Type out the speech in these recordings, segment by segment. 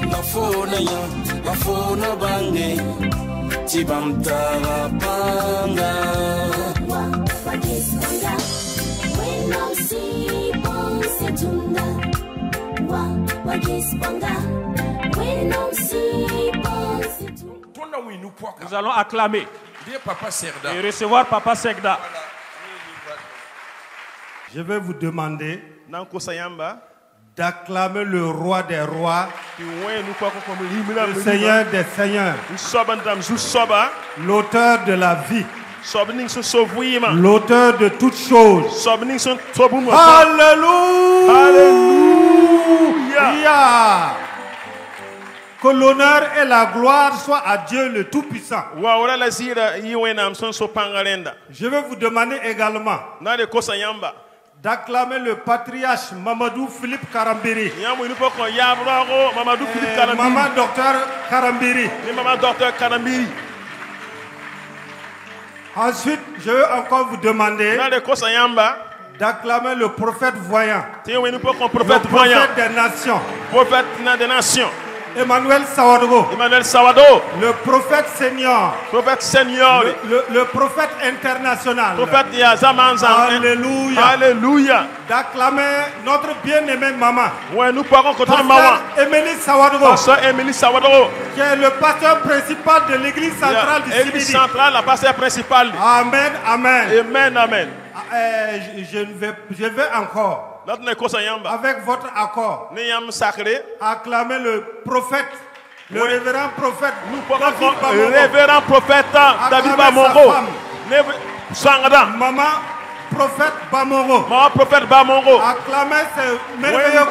na fona ya na fona bange tibamtara panga wagisanga when on si bon setunda wagisanga when on si bon setunda. Nous allons acclamer Papa Segda et recevoir Papa Segda. Je vais vous demander d'acclamer le roi des rois, le Seigneur des seigneurs, l'auteur de la vie, l'auteur de toutes choses. Alléluia! Alléluia! Que l'honneur et la gloire soient à Dieu le Tout-Puissant. Je vais vous demander également d'acclamer le patriarche Mamadou Philippe Karambiri. Maman docteur Karambiri. Ensuite, je vais encore vous demander d'acclamer le prophète voyant. Le prophète des nations. Emmanuel Sawadgo. Le prophète senior. Le prophète international. Alléluia. Alléluia. D'acclamer notre bien-aimée maman. Pasteur Émilie Sawadgo. Qui est le pasteur principal de l'église centrale du CBD. Amen, amen. Amen, amen. Je vais encore, avec votre accord, acclamer le prophète, le révérend prophète, révérend prophète David Bamongo. Maman prophète Bamongo. Maman prophète Bamongo. Acclamer ce merveilleux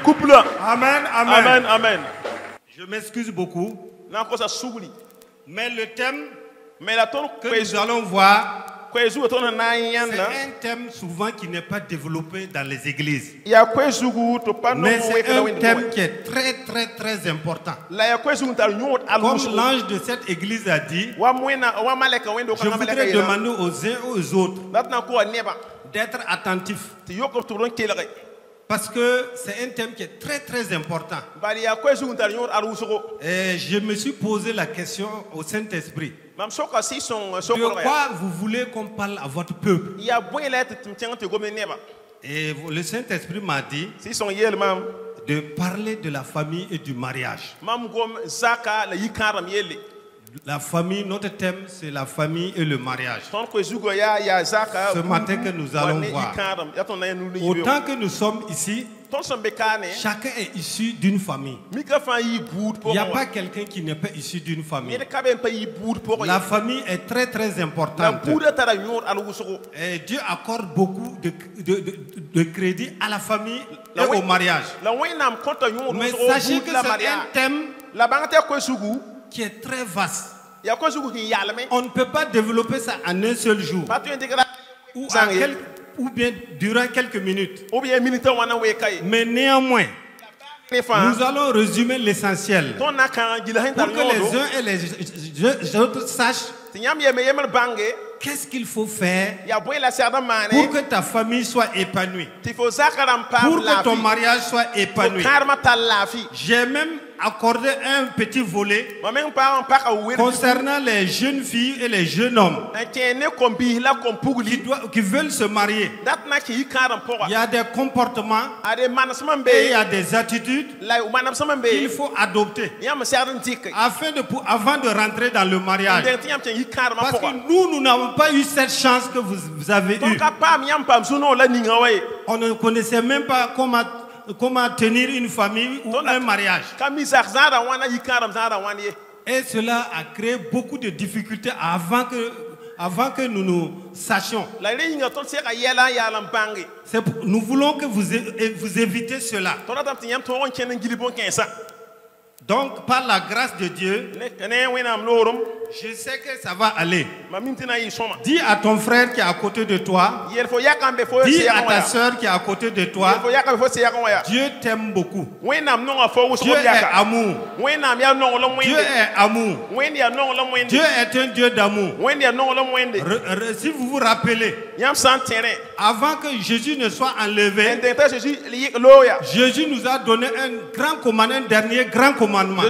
couple. Amen, amen. Amen, amen. Je m'excuse beaucoup, mais le thème que nous allons voir, c'est un thème souvent qui n'est pas développé dans les églises. Mais c'est un thème qui est très important. Comme l'ange de cette église a dit, je voudrais demander aux uns et aux autres d'être attentifs. Parce que c'est un thème qui est très important. Et je me suis posé la question au Saint-Esprit. De quoi vous voulez qu'on parle à votre peuple? Et le Saint-Esprit m'a dit de parler de la famille et du mariage. La famille, notre thème, c'est la famille et le mariage. Ce matin que nous allons voir. Autant que nous sommes ici, chacun est issu d'une famille. Il n'y a pas quelqu'un qui n'est pas issu d'une famille. La famille est très importante. Et Dieu accorde beaucoup de crédit à la famille et au mariage. Mais sachez que c'est un thème qui est très vaste. On ne peut pas développer ça en un seul jour ou bien durant quelques minutes. Mais néanmoins, nous allons résumer l'essentiel pour que les uns et les autres sachent qu'est-ce qu'il faut faire pour que ta famille soit épanouie, pour que ton mariage soit épanoui. J'ai même accordé un petit volet concernant les jeunes filles et les jeunes hommes qui veulent se marier. Il y a des comportements et il y a des attitudes qu'il faut adopter avant de rentrer dans le mariage. Parce que nous n'avons pas eu cette chance que vous avez eue. On ne connaissait même pas comment tenir une famille ou un mariage. Et cela a créé beaucoup de difficultés avant que nous sachions. Nous voulons que vous évitez cela. Donc, par la grâce de Dieu, Je sais que ça va aller. Dis à ton frère qui est à côté de toi. Dis à ta soeur qui est à côté de toi. Dieu t'aime beaucoup. Dieu est amour. Dieu est amour. Dieu est un Dieu d'amour. Si vous vous rappelez, avant que Jésus ne soit enlevé, Jésus nous a donné un grand commandement, un dernier grand commandement.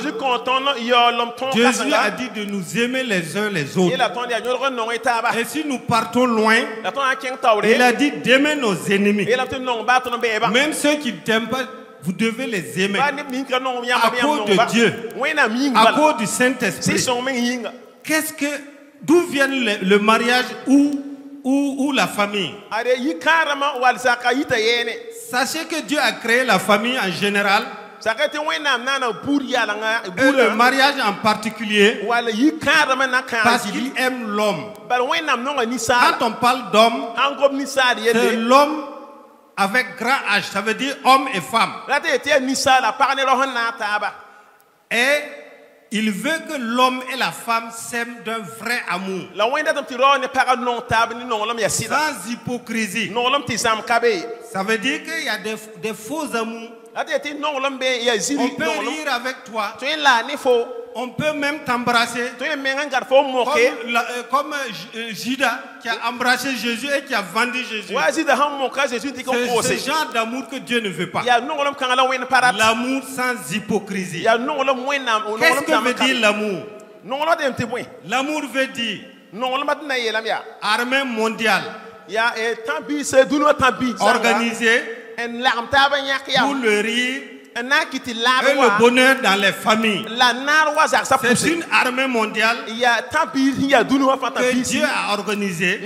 Jésus a dit de nous aimer les uns les autres. Et si nous partons loin, il a dit d'aimer nos ennemis. Même ceux qui ne t'aiment pas, vous devez les aimer. À cause de Dieu, à cause du Saint-Esprit. D'où vient le mariage ou la famille? Sachez que Dieu a créé la famille en général. Et le mariage en particulier, parce qu'il aime l'homme. Quand on parle d'homme, c'est l'homme avec grand H, ça veut dire homme et femme. Et il veut que l'homme et la femme s'aiment d'un vrai amour. Sans hypocrisie. Ça veut dire qu'il y a des faux amours. On peut rire avec toi. On peut même t'embrasser. Comme Judas qui a embrassé Jésus et qui a vendu Jésus. C'est ce genre d'amour que Dieu ne veut pas. L'amour sans hypocrisie. Qu'est-ce que veut dire l'amour? L'amour veut dire armée mondiale organisée pour le rire et le bonheur dans les familles. C'est une armée mondiale que Dieu a organisée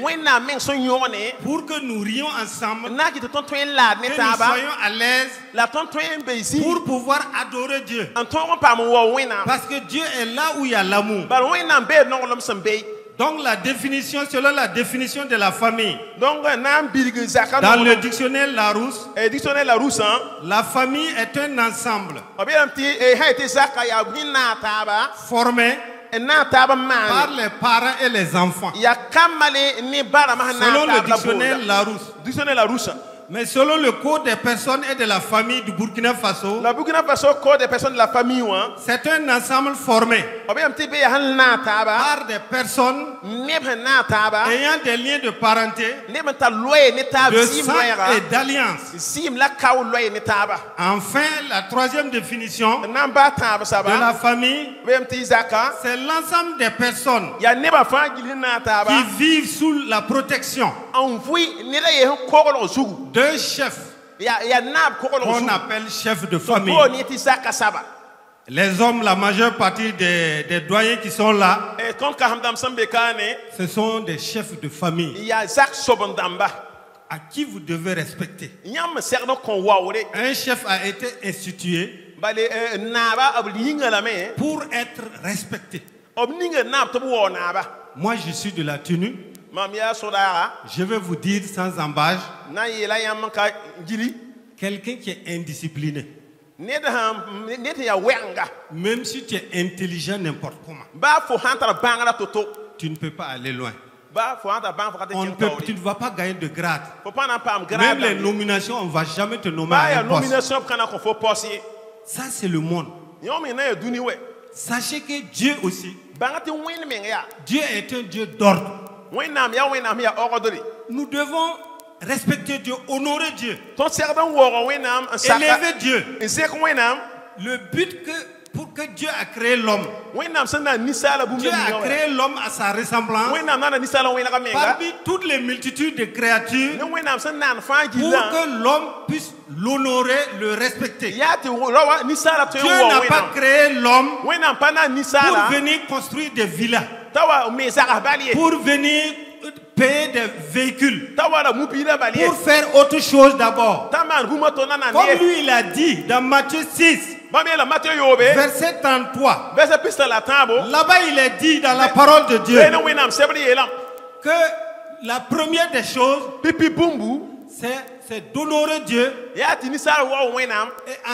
pour que nous rions ensemble, que nous soyons à l'aise pour pouvoir adorer Dieu. Parce que Dieu est là où il y a l'amour. Donc la définition, selon la définition de la famille, dans le dictionnaire Larousse, la famille est un ensemble formé par les parents et les enfants. Selon le dictionnaire Larousse. Mais selon le code des personnes et de la famille du Burkina Faso, code des personnes de la famille, c'est un ensemble formé par des personnes ayant des liens de parenté, de sang et d'alliance. Enfin, la troisième définition de la famille, c'est l'ensemble des personnes qui vivent sous la protection d'un chef qu'on appelle chef de famille. Les hommes, la majeure partie des doyens qui sont là, ce sont des chefs de famille à qui vous devez respecter. Un chef a été institué pour être respecté. Moi, je suis de la tenue. Je vais vous dire sans embâche, quelqu'un qui est indiscipliné, même si tu es intelligent n'importe comment, tu ne peux pas aller loin. Tu ne vas pas gagner de grade. Même les nominations, on ne va jamais te nommer à un poste. Ça, c'est le monde. Sachez que Dieu aussi, Dieu est un Dieu d'ordre. Nous devons respecter Dieu, honorer Dieu, élever Dieu. Le but pour que Dieu a créé l'homme. Dieu a créé l'homme à sa ressemblance. Parmi toutes les multitudes de créatures, pour que l'homme puisse l'honorer, le respecter. Dieu n'a pas créé l'homme pour venir construire des villas, pour venir payer des véhicules, pour faire autre chose d'abord. Comme lui il a dit dans Matthieu 6, verset 33, là-bas il est dit dans la parole de Dieu que la première des choses, c'est d'honorer Dieu, et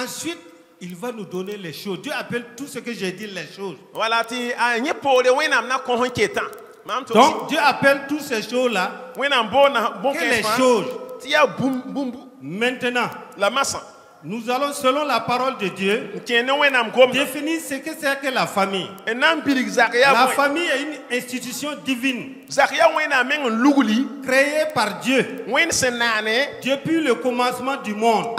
ensuite il va nous donner les choses. Dieu appelle tout ce que j'ai dit les choses. Donc Dieu appelle toutes ces choses-là que les choses. Maintenant, nous allons, selon la parole de Dieu, définir ce que c'est que la famille. La famille est une institution divine créée par Dieu depuis le commencement du monde.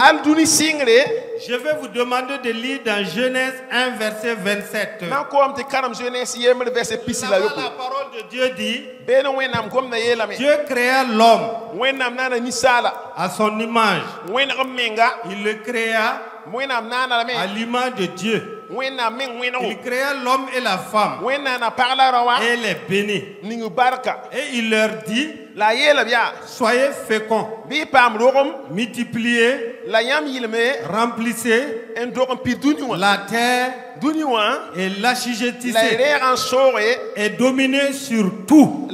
Je vais vous demander de lire dans Genèse 1, verset 27. La parole de Dieu dit: Dieu créa l'homme à son image. Il le créa à l'image de Dieu. Il créa l'homme et la femme et les bénit. Et il leur dit: soyez féconds, multipliez, remplissez la terre et l'assujettissez et dominez sur tout.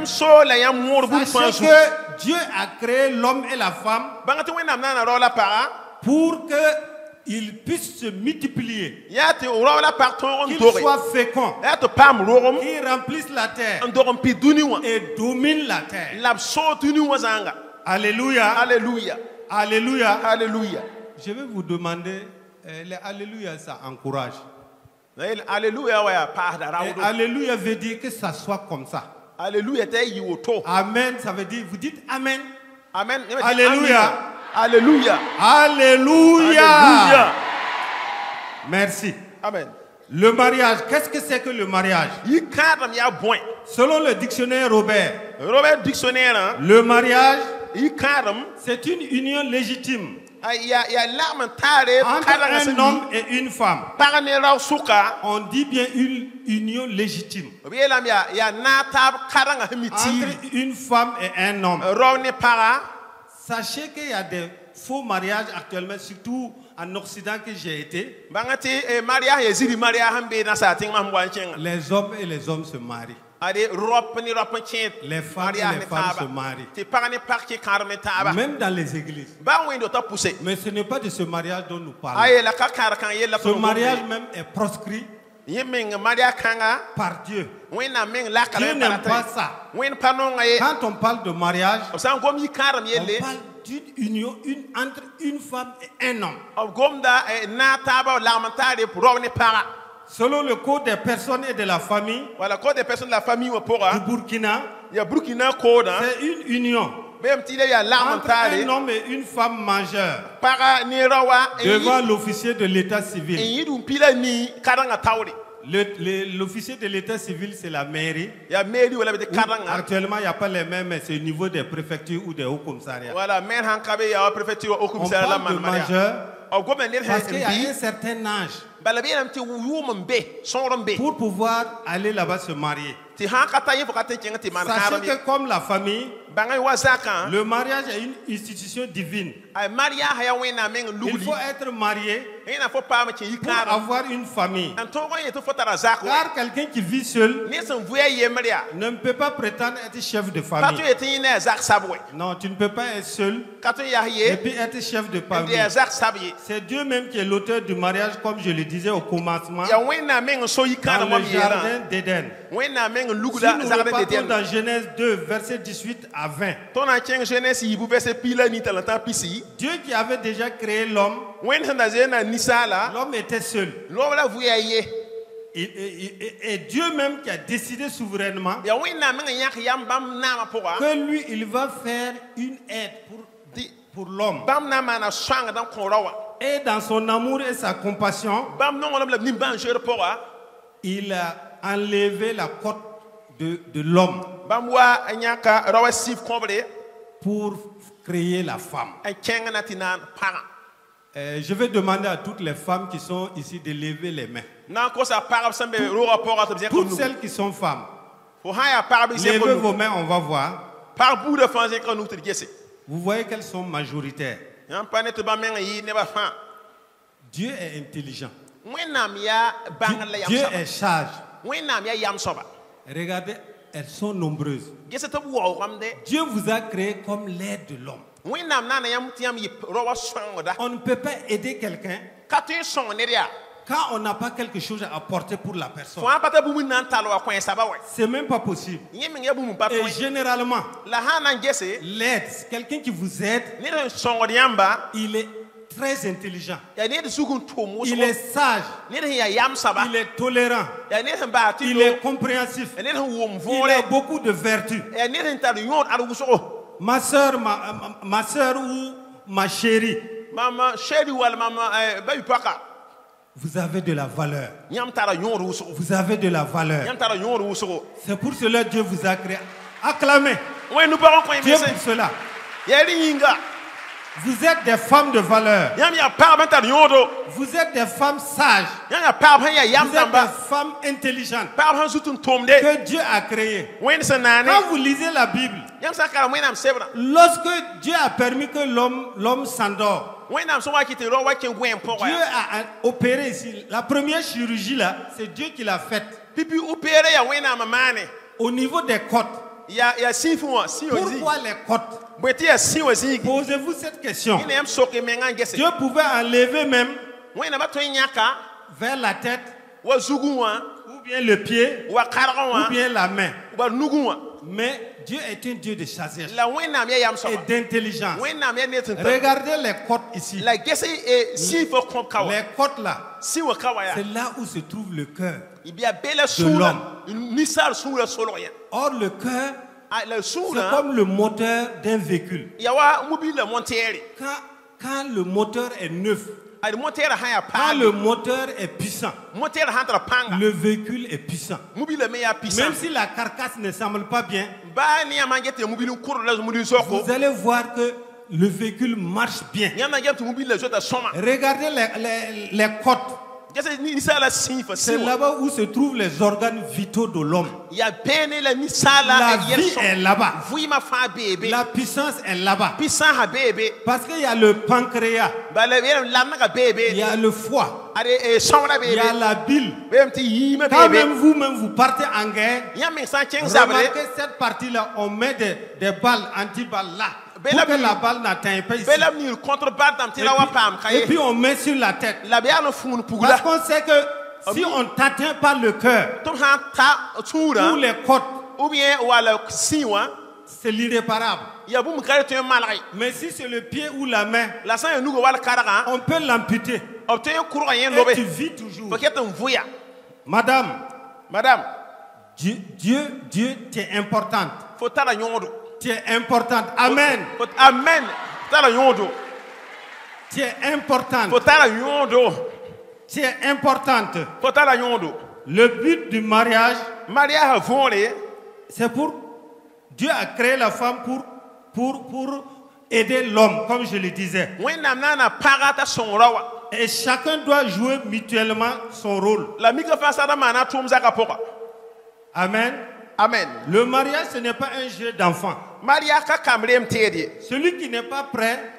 Sachez que Dieu a créé l'homme et la femme pour qu'ils puissent se multiplier, qu'ils soient féconds, qu'ils remplissent la terre et dominent la terre. Alléluia. Alléluia. Alléluia. Alléluia. Je vais vous demander, les Alléluia, ça encourage. Alléluia. Et Alléluia veut dire que ça soit comme ça. Alléluia. Amen, ça veut dire, vous dites Amen. Amen. Alléluia. Alléluia. Alléluia. Alléluia. Merci. Amen. Le mariage, qu'est-ce que c'est que le mariage? Selon le dictionnaire Robert, le mariage, c'est une union légitime entre un homme et une femme. On dit bien une union légitime entre une femme et un homme. Sachez qu'il y a des faux mariages actuellement, surtout en Occident que j'ai été. Les hommes et les hommes se marient. Les femmes et les femmes se marient. Même dans les églises. Mais ce n'est pas de ce mariage dont nous parlons. Ce mariage même est proscrit par Dieu. Dieu n'aime pas ça. Quand on parle de mariage, on parle d'une union entre une femme et un homme. Selon le code des personnes et de la famille, du Burkina, c'est une union entre un homme et une femme majeure devant l'officier de l'état civil. L'officier de l'état civil, c'est la mairie. Actuellement, il n'y a pas les mêmes, mais c'est au niveau des préfectures ou des hauts commissariats. On parle de majeur parce qu'il y a un certain âge pour pouvoir aller là-bas se marier. Sachez que comme la famille, le mariage est une institution divine. Il faut être marié pour avoir une famille. Car quelqu'un qui vit seul ne peut pas prétendre être chef de famille. Non, tu ne peux pas être seul et puis être chef de famille. C'est Dieu même qui est l'auteur du mariage, comme je le disais au commencement, dans le jardin d'Éden. Si nous repartons dans Genèse 2, verset 18 à 20, Dieu qui avait déjà créé l'homme, l'homme était seul. Et Dieu même qui a décidé souverainement que lui, il va faire une aide pour l'homme. Et dans son amour et sa compassion, il a enlevé la côte de l'homme pour créer la femme. Je vais demander à toutes les femmes qui sont ici de lever les mains. Toutes celles qui sont femmes, levez vos mains, on va voir. Vous voyez qu'elles sont majoritaires. Dieu est intelligent. Dieu est sage. Regardez, elles sont nombreuses. Dieu vous a créé comme l'aide de l'homme. On ne peut pas aider quelqu'un quand on n'a pas quelque chose à apporter pour la personne. C'est même pas possible. Et généralement, l'aide, quelqu'un qui vous aide, il est très intelligent. Il est sage. Il est tolérant. Il est compréhensif. Il a beaucoup de vertus. Ma soeur ou ma chérie, vous avez de la valeur. Vous avez de la valeur. C'est pour cela que Dieu vous a créé. Acclamez. Dieu pour cela. Vous êtes des femmes de valeur. Vous êtes des femmes sages. Vous êtes des femmes intelligentes que Dieu a créées. Quand vous lisez la Bible, lorsque Dieu a permis que l'homme s'endort, Dieu a opéré ici. La première chirurgie là, c'est Dieu qui l'a faite. Au niveau des côtes. Pourquoi les côtes? Posez-vous cette question. Dieu pouvait enlever même vers la tête, ou bien le pied, ou bien la main. Mais Dieu est un Dieu de sagesse et d'intelligence. Regardez les côtes ici. Les côtes là, c'est là où se trouve le cœur de l'homme. Or, le cœur, c'est comme le moteur d'un véhicule. Quand le moteur est neuf, quand le moteur est puissant, le véhicule est puissant. Même si la carcasse ne semble pas bien, vous allez voir que le véhicule marche bien. Regardez les côtes. C'est là-bas où se trouvent les organes vitaux de l'homme. La vie est là-bas. La puissance est là-bas. Parce qu'il y a le pancréas, il y a le foie, il y a la bile. Quand même vous partez en guerre, remarquez cette partie-là, on met des balles anti-balles là. Pour que la balle n'atteigne pas ici. Et puis on met sur la tête. Parce qu'on sait que si on t'atteint par le cœur, ou les côtes, c'est l'irréparable. Mais si c'est le pied ou la main, on peut l'amputer. Et tu vis toujours. Madame, Dieu, tu es importante. Tu es importante. Amen. Amen. Tu es importante. Tu es importante. Le but du mariage, c'est pour Dieu a créé la femme pour aider l'homme, comme je le disais. Et chacun doit jouer mutuellement son rôle. Amen. Amen. Le mariage, ce n'est pas un jeu d'enfant. Celui qui n'est pas prêt,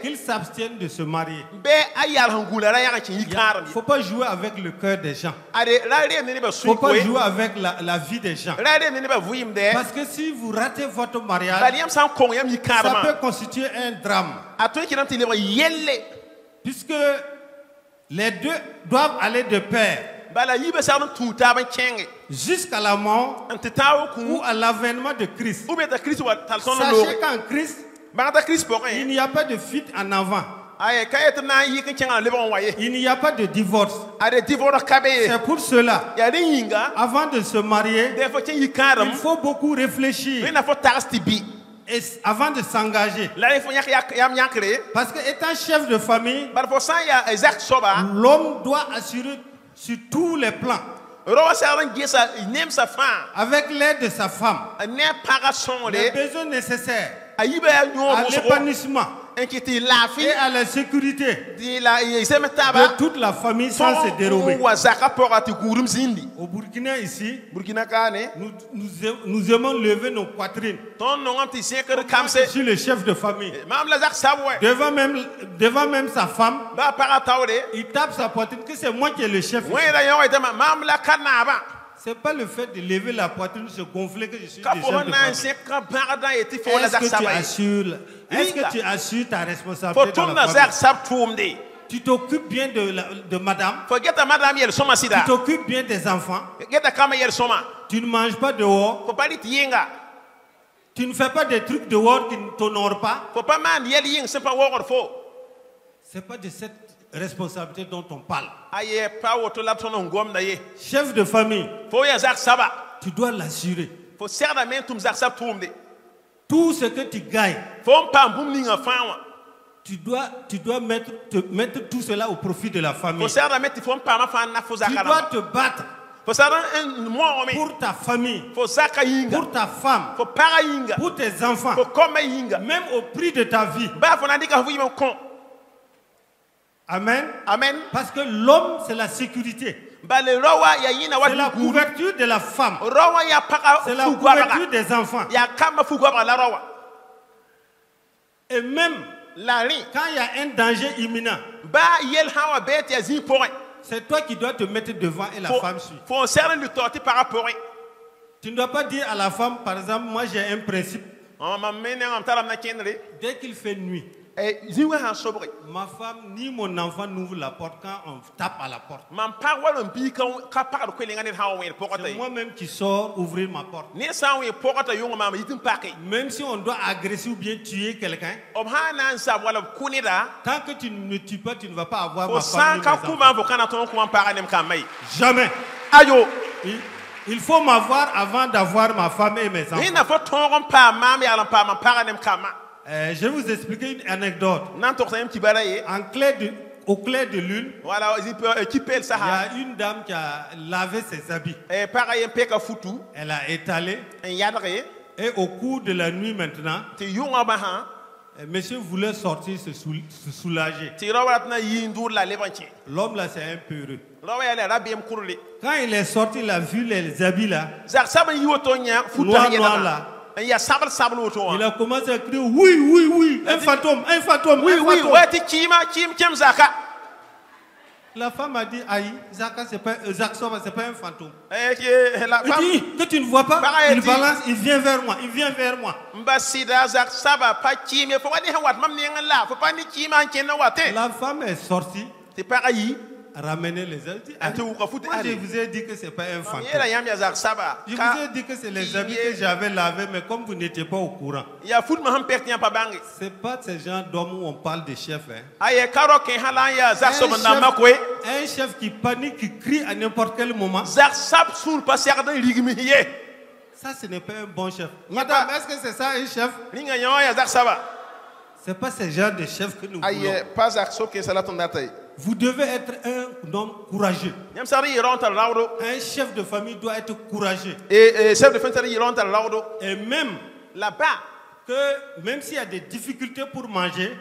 qu'il s'abstienne de se marier. Il ne faut pas jouer avec le cœur des gens. Il ne faut pas jouer avec la vie des gens. Parce que si vous ratez votre mariage, ça peut constituer un drame. Puisque les deux doivent aller de pair. Jusqu'à la mort ou à l'avènement de Christ. Sachez qu'en Christ, il n'y a pas de fuite en avant. Il n'y a pas de divorce. C'est pour cela, avant de se marier, il faut beaucoup réfléchir. Et avant de s'engager. Parce que étant chef de famille, l'homme doit assurer sur tous les plans. Avec l'aide de sa femme, les besoins nécessaires à l'épanouissement et à la sécurité de toute la famille sans se dérober. Au Burkina ici, nous aimons lever nos poitrines. Je suis le chef de famille. Devant même sa femme, il tape sa poitrine que c'est moi qui est le chef. C'est pas le fait de lever la poitrine, se gonfler que je suis déjà de famille. Est-ce que tu assures ta responsabilité dans la famille? Tu t'occupes bien de madame. Tu t'occupes bien des enfants. Tu ne manges pas dehors. Tu ne fais pas des trucs dehors qui ne t'honorent pas. C'est pas de cette responsabilité dont on parle. Chef de famille, tu dois l'assurer. Tout ce que tu gagnes, tu dois mettre tout cela au profit de la famille. Tu dois te battre pour ta famille, pour ta femme, pour tes enfants, même au prix de ta vie. Amen. Amen. Parce que l'homme, c'est la sécurité. C'est la couverture de la femme. C'est la couverture des enfants. Et même quand il y a un danger imminent, c'est toi qui dois te mettre devant et la femme suit. Tu ne dois pas dire à la femme, par exemple, moi j'ai un principe. Dès qu'il fait nuit, ma femme ni mon enfant n'ouvre la porte quand on tape à la porte. C'est moi-même qui sors ouvrir ma porte. Même si on doit agresser ou bien tuer quelqu'un, tant que tu ne me tues pas, tu ne vas pas avoir ma femme ni mes enfants. Jamais. Il faut m'avoir avant d'avoir ma femme et mes enfants. Je vais vous expliquer une anecdote. Au clair de lune, il y a une dame qui a lavé ses habits. Elle a étalé. Et au cours de la nuit maintenant, monsieur voulait sortir se soulager. L'homme là, c'est un peureux. Quand il est sorti, il a vu les habits là. Noir là. Il a commencé à crier oui, un fantôme, un fantôme, oui. La femme a dit aïe, Zaka c'est pas un fantôme. Il dit que tu ne vois pas, il balance, il vient vers moi. La femme est sortie. Ramener les habits. Moi, je vous ai dit que ce n'est pas un fantôme. Je vous ai dit que c'est les habits que j'avais lavés, mais comme vous n'étiez pas au courant. Ce n'est pas ce genre d'homme où on parle de chef. Un chef qui panique, qui crie à n'importe quel moment. Ça, ce n'est pas un bon chef. Madame, est-ce que c'est ça un chef? Ce n'est pas ce genre de chef que nous voulons. Vous devez être un homme courageux. Un chef de famille doit être courageux. Et même là-bas, même s'il y a des difficultés pour manger,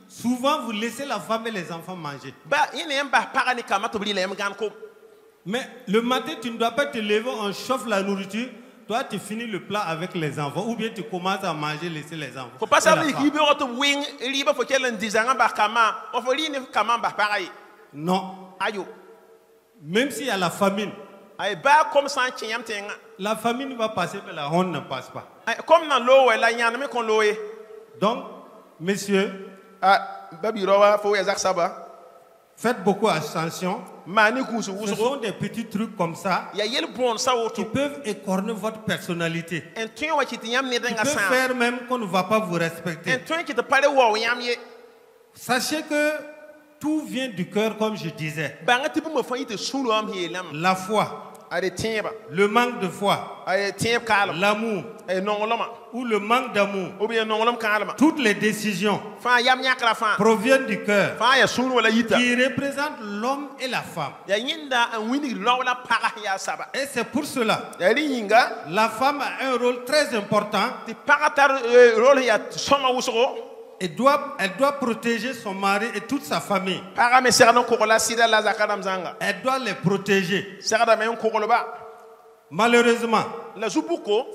souvent vous laissez la femme et les enfants manger. Mais le matin, tu ne dois pas te lever, on chauffe la nourriture. Toi, tu finis le plat avec les enfants ou bien tu commences à manger, laisser les enfants. Faut pas non. Même s'il y a la famine, la famine va passer, mais la honte ne passe pas. Donc, messieurs, faites beaucoup attention. Ce sont des petits trucs comme ça qui peuvent écorner votre personnalité. Qui peuvent faire même qu'on ne va pas vous respecter. Sachez que tout vient du cœur, comme je disais. La foi, le manque de foi, l'amour ou le manque d'amour, toutes les décisions proviennent du cœur qui représentent l'homme et la femme. Et c'est pour cela la femme a un rôle très important. Elle doit protéger son mari et toute sa famille. Elle doit les protéger. Malheureusement,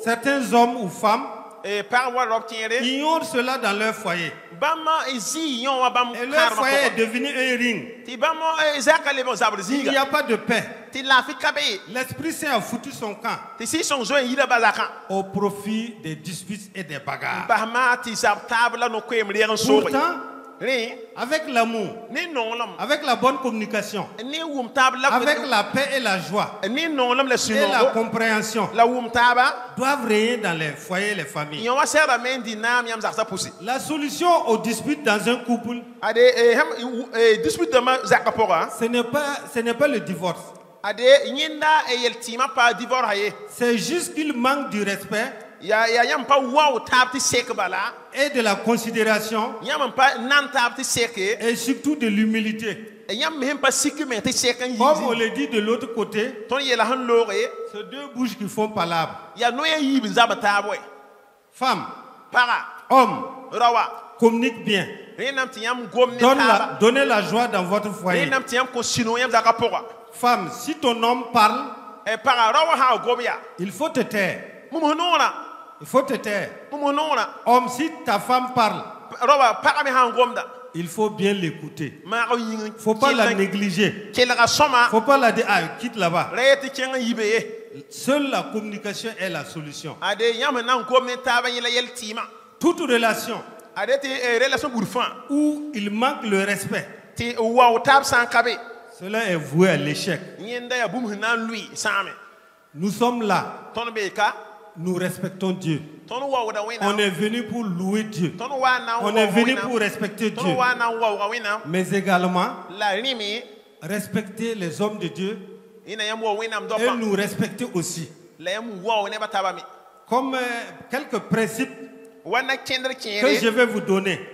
certains hommes ou femmes ignorent cela dans leur foyer. Et leur foyer est devenu un ring. Il n'y a pas de paix. L'Esprit Saint a foutu son camp au profit des disputes et des bagarres. Pourtant, avec l'amour, avec la bonne communication, avec la paix et la joie et la compréhension, doivent régner dans les foyers et les familles. La solution aux disputes dans un couple, ce n'est pas le divorce. C'est juste qu'il manque du respect et de la considération et surtout de l'humilité. Comme on le dit de l'autre côté, c'est deux bouches qui font palabre. Femme, homme, communique bien. Donnez la joie dans votre foyer. Femme, si ton homme parle, il faut te taire. Il faut te taire. Homme, si ta femme parle, il faut bien l'écouter. Il ne faut pas la négliger. Il ne faut pas la dire, ah, quitte là-bas. Seule la communication est la solution. Toute relation où il manque le respect, cela est voué à l'échec. Nous sommes là. Nous respectons Dieu. On est venu pour louer Dieu. On est venu pour respecter Dieu. Mais également, respecter les hommes de Dieu et nous respecter aussi. Comme quelques principes que je vais vous donner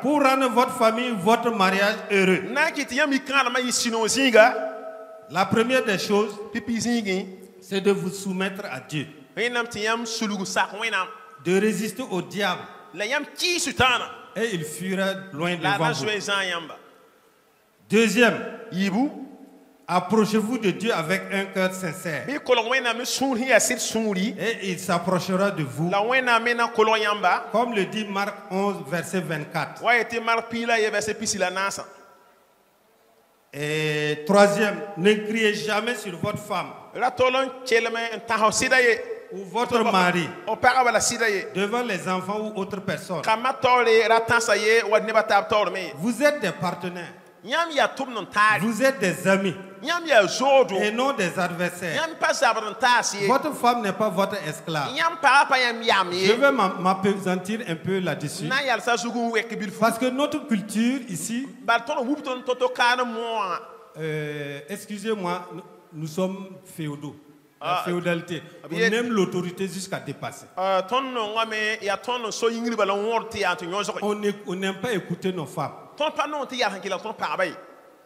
pour rendre votre famille, votre mariage heureux. La première des choses, c'est de vous soumettre à Dieu, de résister au diable, et il fuira loin devant vous. Deuxième, approchez-vous de Dieu avec un cœur sincère, et il s'approchera de vous, comme le dit Marc 11, verset 24. Et troisième, ne criez jamais sur votre femme ou votre mari devant les enfants ou autres personnes. Vous êtes des partenaires. Vous êtes des amis et non des adversaires. Votre femme n'est pas votre esclave. Je vais m'appesantir un peu là-dessus. Parce que notre culture ici, excusez-moi, nous sommes féodaux. La féodalité. On aime l'autorité jusqu'à dépasser. On n'aime pas écouter nos femmes.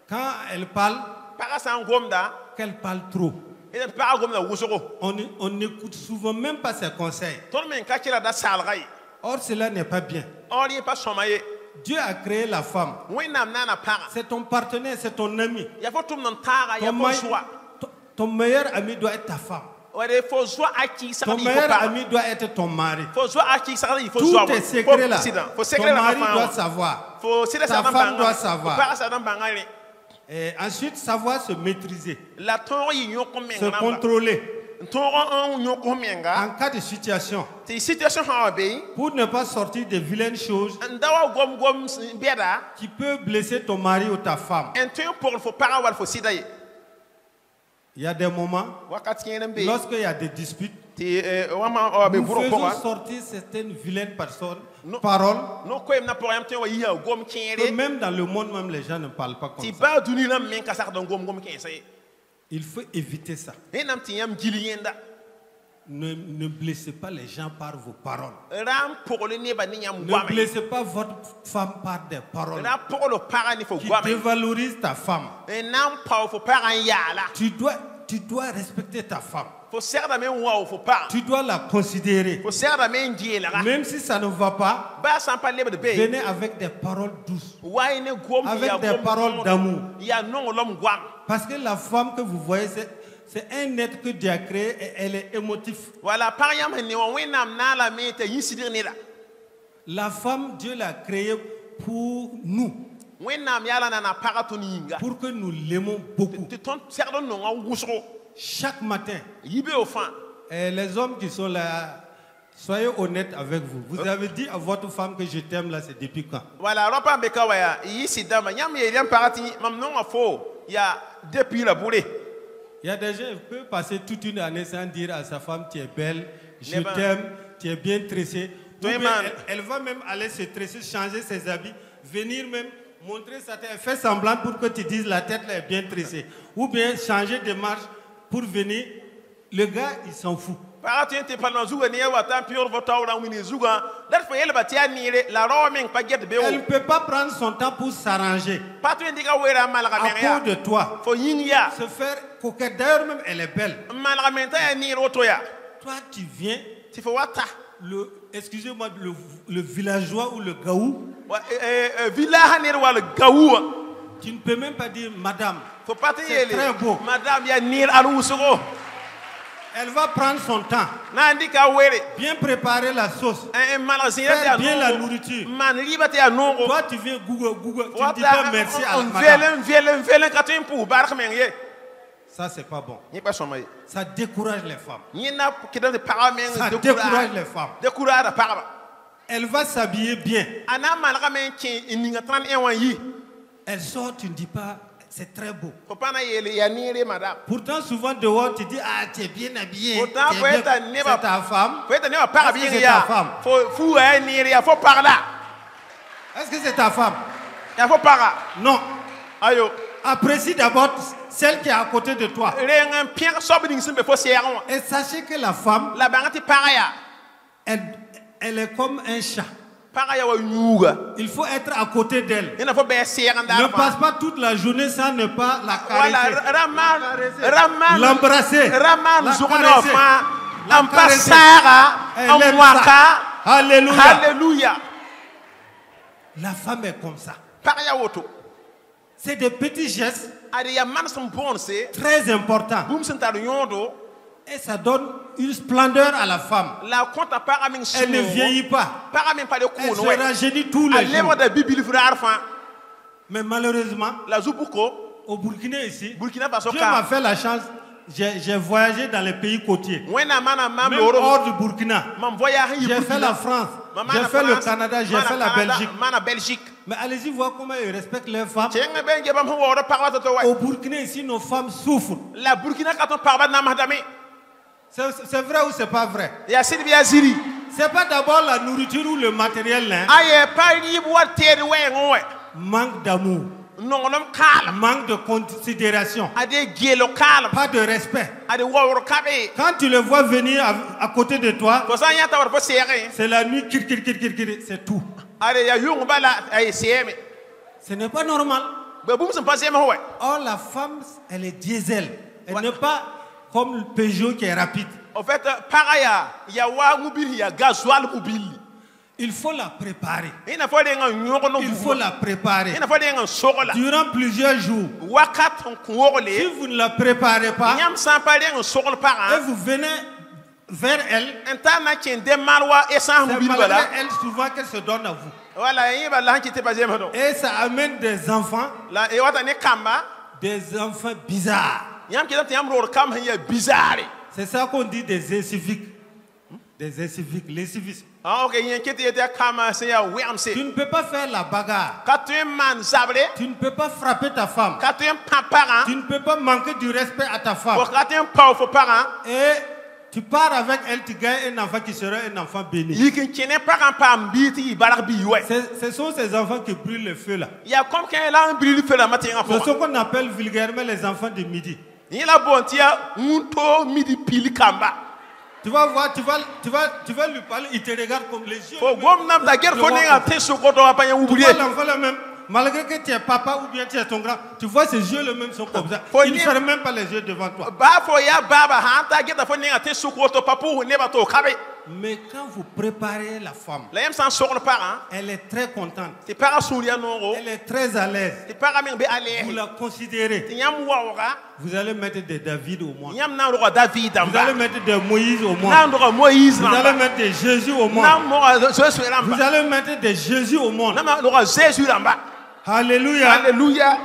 Quand elles parlent, qu'elles parlent trop. On n'écoute souvent même pas ses conseils. Or, cela n'est pas bien. Dieu a créé la femme. C'est ton partenaire, c'est ton ami. Ton meilleur ami doit être ta femme. Ton meilleur ami doit être ton mari. Tous tes secrets là, ton mari doit savoir. Ta femme doit savoir. Et ensuite, savoir se maîtriser, se contrôler. En cas de situation, pour ne pas sortir de vilaines choses qui peuvent blesser ton mari ou ta femme. Il y a des moments, lorsqu'il y a des disputes, nous faisons sortir certaines vilaines paroles que même dans le monde, même les gens ne parlent pas comme ça. Il faut éviter ça. Ne blessez pas les gens par vos paroles. Ne blessez pas votre femme par des paroles qui dévalorisent ta femme. Tu dois respecter ta femme. Tu dois la considérer. Même si ça ne va pas, venez avec des paroles douces, avec des paroles d'amour. Parce que la femme que vous voyez, C'est un être que Dieu a créé et elle est émotive. Voilà, par exemple, la femme, Dieu l'a créée pour nous. Pour que nous l'aimons beaucoup. Chaque matin. Et les hommes qui sont là, soyez honnêtes avec vous. Vous avez dit à votre femme que je t'aime là, c'est depuis quand? Voilà, il y a des gens qui peuvent passer toute une année sans dire à sa femme tu es belle, je t'aime, tu es bien tressée. Elle va même aller se tresser, changer ses habits, venir même montrer sa tête, faire semblant pour que tu dises la tête là est bien tressée. Ou bien changer de marche pour venir. Le gars, il s'en fout. Elle ne peut pas prendre son temps pour s'arranger à cause de toi. Se faire coquette. D'ailleurs, même elle est belle. Toi, tu viens. Excusez-moi, le villageois ou le gaou. Tu ne peux même pas dire madame. C'est très beau. Elle va prendre son temps. Bien préparer la sauce. Faire bien la nourriture. Toi, tu viens Google. Tu ne dis pas merci à la madame. Ça, c'est pas bon. Ça décourage les femmes. Ça décourage les femmes. Elle va s'habiller bien. Elle sort, tu ne dis pas. C'est très beau. Pourtant, souvent dehors, tu dis, ah, tu es bien habillé. C'est ta femme. Est-ce que c'est ta femme? Est-ce que c'est ta femme? Non. Apprécie d'abord celle qui est à côté de toi. Et sachez que la femme, elle est comme un chat. Il faut être à côté d'elle. Ne passe pas toute la journée sans ne pas la caresser. L'embrasser. Alléluia. Alléluia. La femme est comme ça. C'est des petits gestes très importants. Et ça donne une splendeur à la femme. Elle ne vieillit pas. Elle se rajeunit tous les jours. Mais malheureusement, au Burkina ici, Dieu m'a fait la chance. J'ai voyagé dans les pays côtiers. Même hors du Burkina. J'ai fait la France. J'ai fait le Canada. J'ai fait la Belgique. Mais allez-y voir comment ils respectent leurs femmes. Au Burkina ici, nos femmes souffrent. C'est vrai ou c'est pas vrai? C'est pas d'abord la nourriture ou le matériel. Manque d'amour. Manque de considération. Pas de respect. Quand tu le vois venir à côté de toi, c'est la nuit, c'est tout. Ce n'est pas normal. Or, la femme, elle est diesel. Elle n'est pas comme le Peugeot qui est rapide. En fait, il y a gasoil mobile. Il faut la préparer. Il faut la préparer. Durant plusieurs jours. Si vous ne la préparez pas, et vous venez vers elle, c'est malgré elle souvent qu'elle se donne à vous. Et ça amène des enfants bizarres. C'est ça qu'on dit des inciviques. Des inciviques, les civistes. Tu ne peux pas faire la bagarre. Tu ne peux pas frapper ta femme. Tu ne peux pas manquer du respect à ta femme. Et tu pars avec elle, tu gagnes un enfant qui sera un enfant béni. Ce sont ces enfants qui brûlent le feu là. C'est ce qu'on appelle vulgairement les enfants de midi. Tu vas voir, tu vas lui parler, il te regarde comme les yeux. Tu vois l'enfant là même, malgré que tu es papa ou bien tu es ton grand, tu vois ses yeux le même sont comme ça. Il ne ferme même pas les yeux devant toi. Mais quand vous préparez la femme, elle est très contente. Elle est très à l'aise. Vous la considérez. Vous allez mettre des David au moins. Vous allez mettre des Moïse au moins. Vous allez mettre des Jésus au moins. Vous allez mettre des Jésus au monde. Alléluia. Alléluia.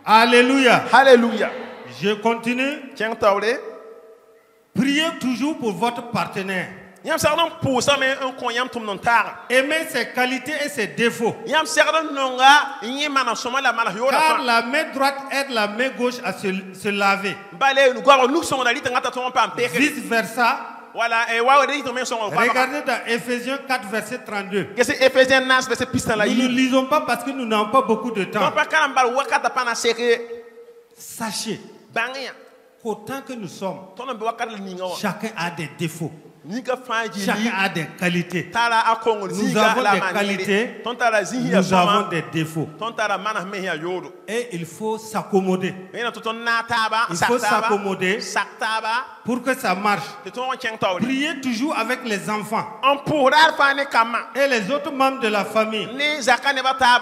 Alléluia. Alléluia. Je continue. Priez toujours pour votre partenaire. Aimez ses qualités et ses défauts. Car la main droite aide la main gauche à se laver. Vice versa. Regardez dans Ephésiens 4, verset 32. Nous ne lisons pas parce que nous n'avons pas beaucoup de temps. Sachez qu'autant que nous sommes, chacun a des défauts. Chacun a des qualités. Nous avons des qualités, nous avons des défauts. Et il faut s'accommoder. Il faut s'accommoder pour que ça marche. Priez toujours avec les enfants et les autres membres de la famille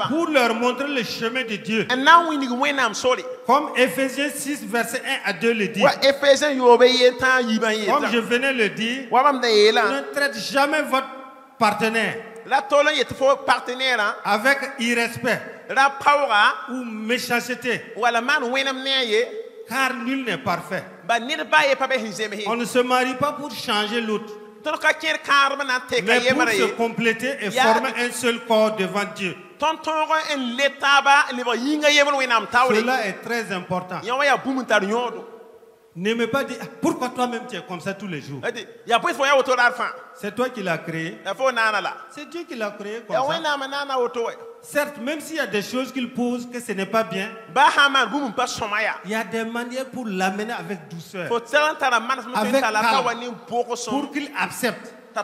pour leur montrer le chemin de Dieu. Comme Ephésiens 6, verset 1 à 2 le dit. Comme je venais le dire, ne traite jamais votre partenaire avec irrespect ou méchanceté, car nul n'est parfait. On ne se marie pas pour changer l'autre, mais pour se compléter et former un seul corps devant Dieu. Cela est très important. N'aimez pas dire pourquoi toi-même tu es comme ça tous les jours. C'est toi qui l'as créé. C'est Dieu qui l'a créé comme ça. Certes, même s'il y a des choses qu'il pose que ce n'est pas bien, il y a des manières pour l'amener avec douceur, avec calme, pour qu'il accepte. Mais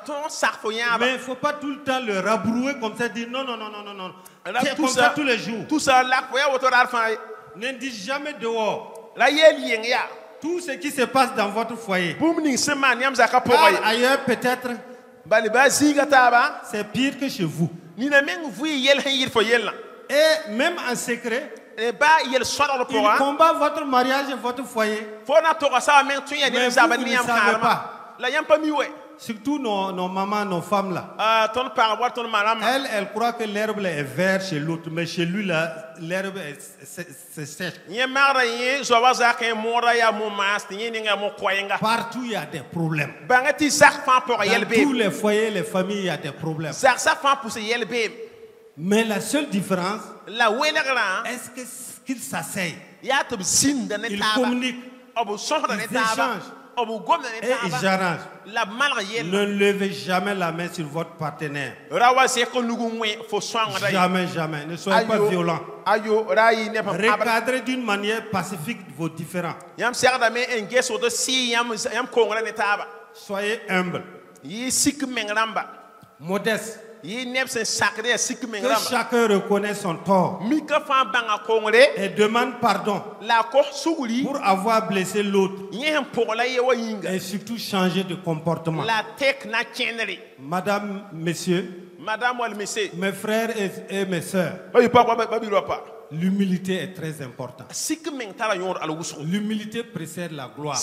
il ne faut pas tout le temps le rabrouer comme ça, dire non, non, non, non, non, non. Tu es comme ça tous les jours. Ne dis jamais dehors. Tout ce qui se passe dans votre foyer. Ailleurs, peut-être, c'est pire que chez vous. Et même en secret, il combat votre mariage et votre foyer. Mais vous ne savez pas. Surtout nos mamans, nos femmes là. Elle croit que l'herbe est verte chez l'autre, mais chez lui là, l'herbe c'est sèche. Partout il y a des problèmes. Dans tous les foyers, les familles, il y a des problèmes. Mais la seule différence, est-ce qu'ils s'asseyent, ils communiquent, ils échangent. Et j'arrange. Ne levez jamais la main sur votre partenaire. Jamais, jamais. Ne soyez pas violent. Recadrez d'une manière pacifique vos différends. Soyez humble. Modeste. Que chacun reconnaisse son tort et demande pardon pour avoir blessé l'autre et surtout changer de comportement. Madame, messieurs, mes frères et mes sœurs, l'humilité est très importante. L'humilité précède la gloire.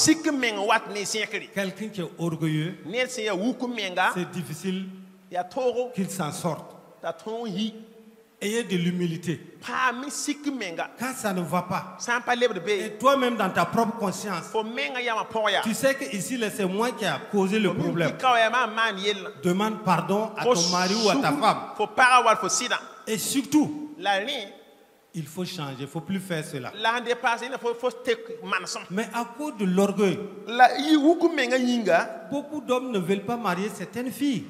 Quelqu'un qui est orgueilleux, c'est difficile qu'il s'en sorte. Ayez de l'humilité. Quand ça ne va pas, et toi-même dans ta propre conscience, tu sais que ici c'est moi qui a causé le problème. Demande pardon à ton mari ou à ta femme. Et surtout, il faut changer, il ne faut plus faire cela. Mais à cause de l'orgueil, beaucoup d'hommes ne veulent pas marier certaines filles.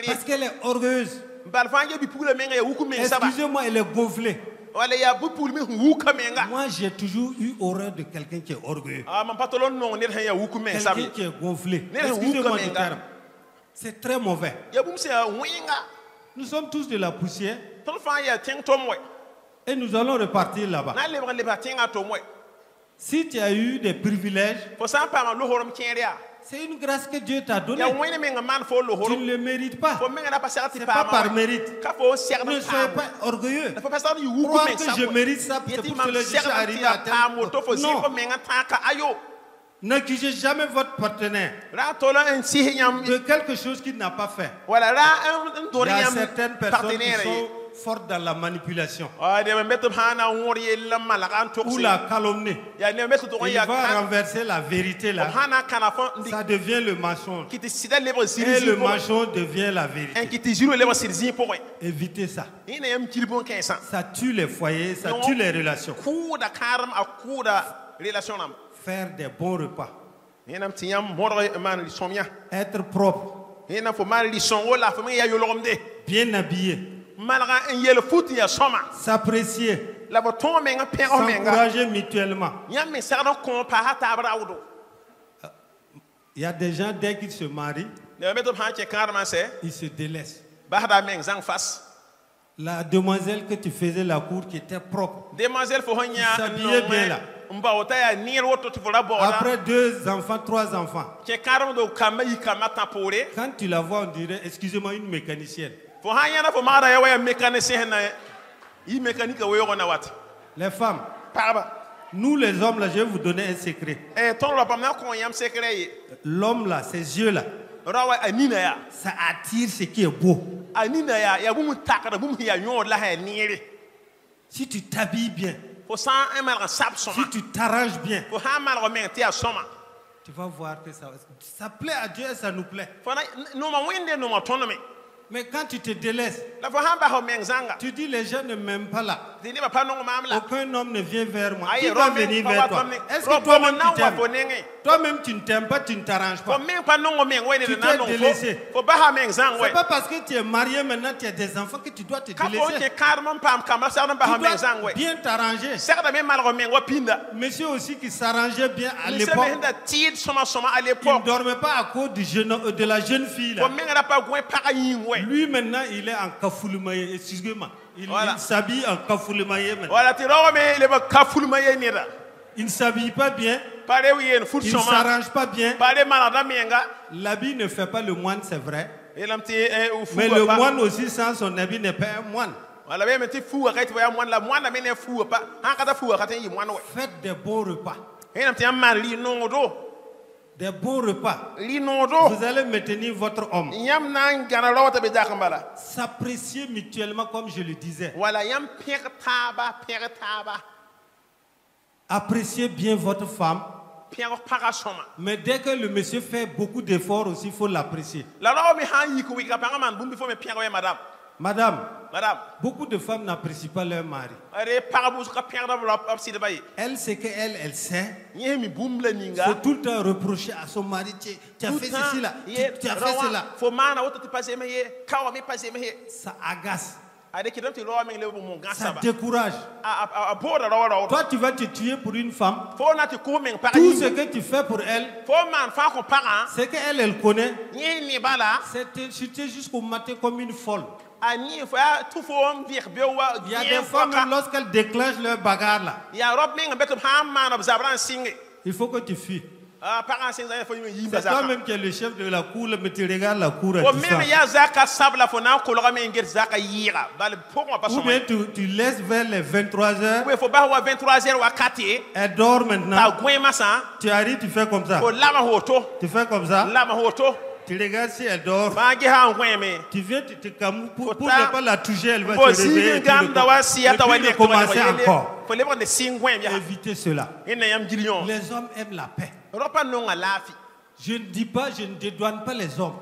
Parce qu'elle est orgueilleuse. Excusez-moi, elle est gonflée. Moi, j'ai toujours eu horreur de quelqu'un qui est orgueilleux. Quelqu'un qui est gonflé. Excusez-moi du terme. C'est très mauvais. Nous sommes tous de la poussière. Et nous allons repartir là-bas. Si tu as eu des privilèges, C'est une grâce que Dieu t'a donnée. Tu ne le mérites pas. Ce n'est pas par mérite. Ne soyez pas orgueilleux. Croire que je mérite ça, c'est pour que je suis arrivé à tel point. Non. N'accusez jamais votre partenaire de quelque chose qu'il n'a pas fait. Il y a certaines personnes qui sont fortes dans la manipulation ou la calomnie. Il va renverser la vérité là. Ça devient le mensonge. Et le mensonge devient la vérité. Évitez ça. Ça tue les foyers, ça tue les relations. Faire des bons repas. Être propre. Bien habillé. S'apprécier. S'encourager mutuellement. Il y a des gens, dès qu'ils se marient, ils se délaissent. La demoiselle que tu faisais la cour qui était propre, qui s'habillait bien là. Après 2 enfants, 3 enfants, quand tu la vois, on dirait, excusez-moi, une mécanicienne. Les femmes, nous les hommes là, je vais vous donner un secret. L'homme là, ses yeux là, ça attire ce qui est beau. Si tu t'habilles bien, si tu t'arranges bien, tu vas voir que ça plaît à Dieu et ça nous plaît. Mais quand tu te délaisses, tu dis les gens ne m'aiment pas là. Aucun homme ne vient vers moi. Qui va venir vers toi? Est-ce que toi-même tu t'aimes? Toi-même tu ne t'aimes pas, tu ne t'arranges pas. Tu t'es délaissé. C'est pas parce que tu es marié maintenant, tu as des enfants que tu dois te délaisser. Tu dois bien t'arranger. Monsieur aussi qui s'arrangeait bien à l'époque, il ne dormait pas à cause de la jeune fille là. Lui maintenant il est en kafoulimaye, excusez-moi. Il s'habille en kafoulimaye maintenant. Il ne s'habille pas bien. Il ne s'arrange pas bien. L'habit ne fait pas le moine, c'est vrai. Mais le moine aussi sans son habit n'est pas un moine. Faites des bons repas. Des bons repas. Vous allez maintenir votre homme. S'apprécier mutuellement comme je le disais. Appréciez bien votre femme. Mais dès que le monsieur fait beaucoup d'efforts aussi, il faut l'apprécier. Madame, beaucoup de femmes n'apprécient pas leur mari. Elle, c'est qu'elle sait. Faut tout le temps reprocher à son mari, tu as fait ceci là, tu as fait cela. Ça agace. Ça décourage. Toi, tu vas te tuer pour une femme. Tout ce que tu fais pour elle, c'est qu'elle, elle connaît. C'était jusqu'au matin comme une folle. Il y a des femmes, lorsqu'elles déclenchent leur bagarre là, il faut que tu fuis. C'est toi-même qui es le chef de la cour, mais tu regardes la cour à distance. Ou bien tu laisses vers les 23h. Elle dort maintenant. Tu arrives, tu fais comme ça. Tu fais comme ça. Tu regardes si elle dort. Tu viens, tu te camoufles pour ne pas la toucher, elle va te réveiller. Et puis recommencer encore. Évitez cela. Les hommes aiment la paix. Je ne dis pas, je ne dédouane pas les hommes.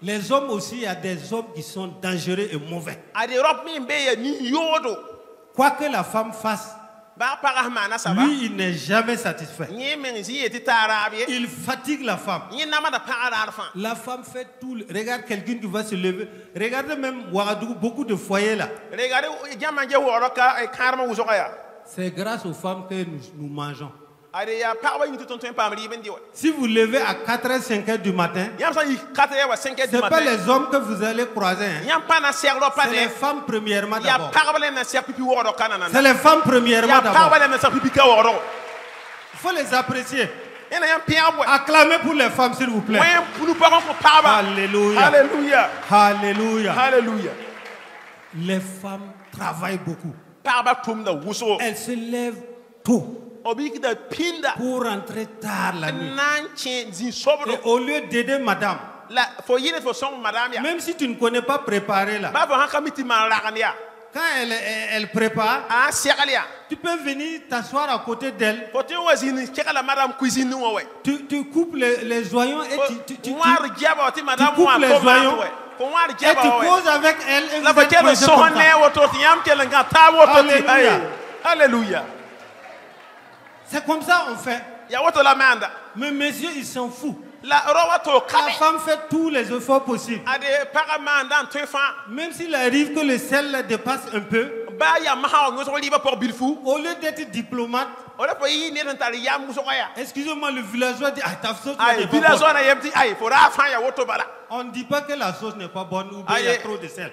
Les hommes aussi, il y a des hommes qui sont dangereux et mauvais. Quoi que la femme fasse, lui, il n'est jamais satisfait. Il fatigue la femme. La femme fait tout. Regarde quelqu'un qui va se lever. Regardez même Ouagadougou, beaucoup de foyers là. C'est grâce aux femmes que nous mangeons. Si vous levez à 4h, 5h du matin, ce n'est pas les hommes que vous allez croiser. C'est les femmes premièrement d'abord. C'est les femmes premièrement d'abord. Il faut les apprécier. Acclamez pour les femmes, s'il vous plaît. Alléluia. Alléluia. Alléluia. Alléluia. Les femmes travaillent beaucoup. Elles se lèvent tôt pour rentrer tard la nuit. Et au lieu d'aider madame, même si tu ne connais pas préparer là, quand elle prépare, tu peux venir t'asseoir à côté d'elle. Tu coupes les oignons et tu coupes les oignons. Et tu causes avec elle et vous êtes Alléluia. Alléluia. C'est comme ça on fait. Mais messieurs, ils s'en foutent. La femme fait tous les efforts possibles. Même s'il arrive que le sel dépasse un peu, au lieu d'être diplomate, excusez-moi, le villageois dit ta sauce n'est pas bonne. On ne dit pas que la sauce n'est pas bonne ou bien il y a trop de sel.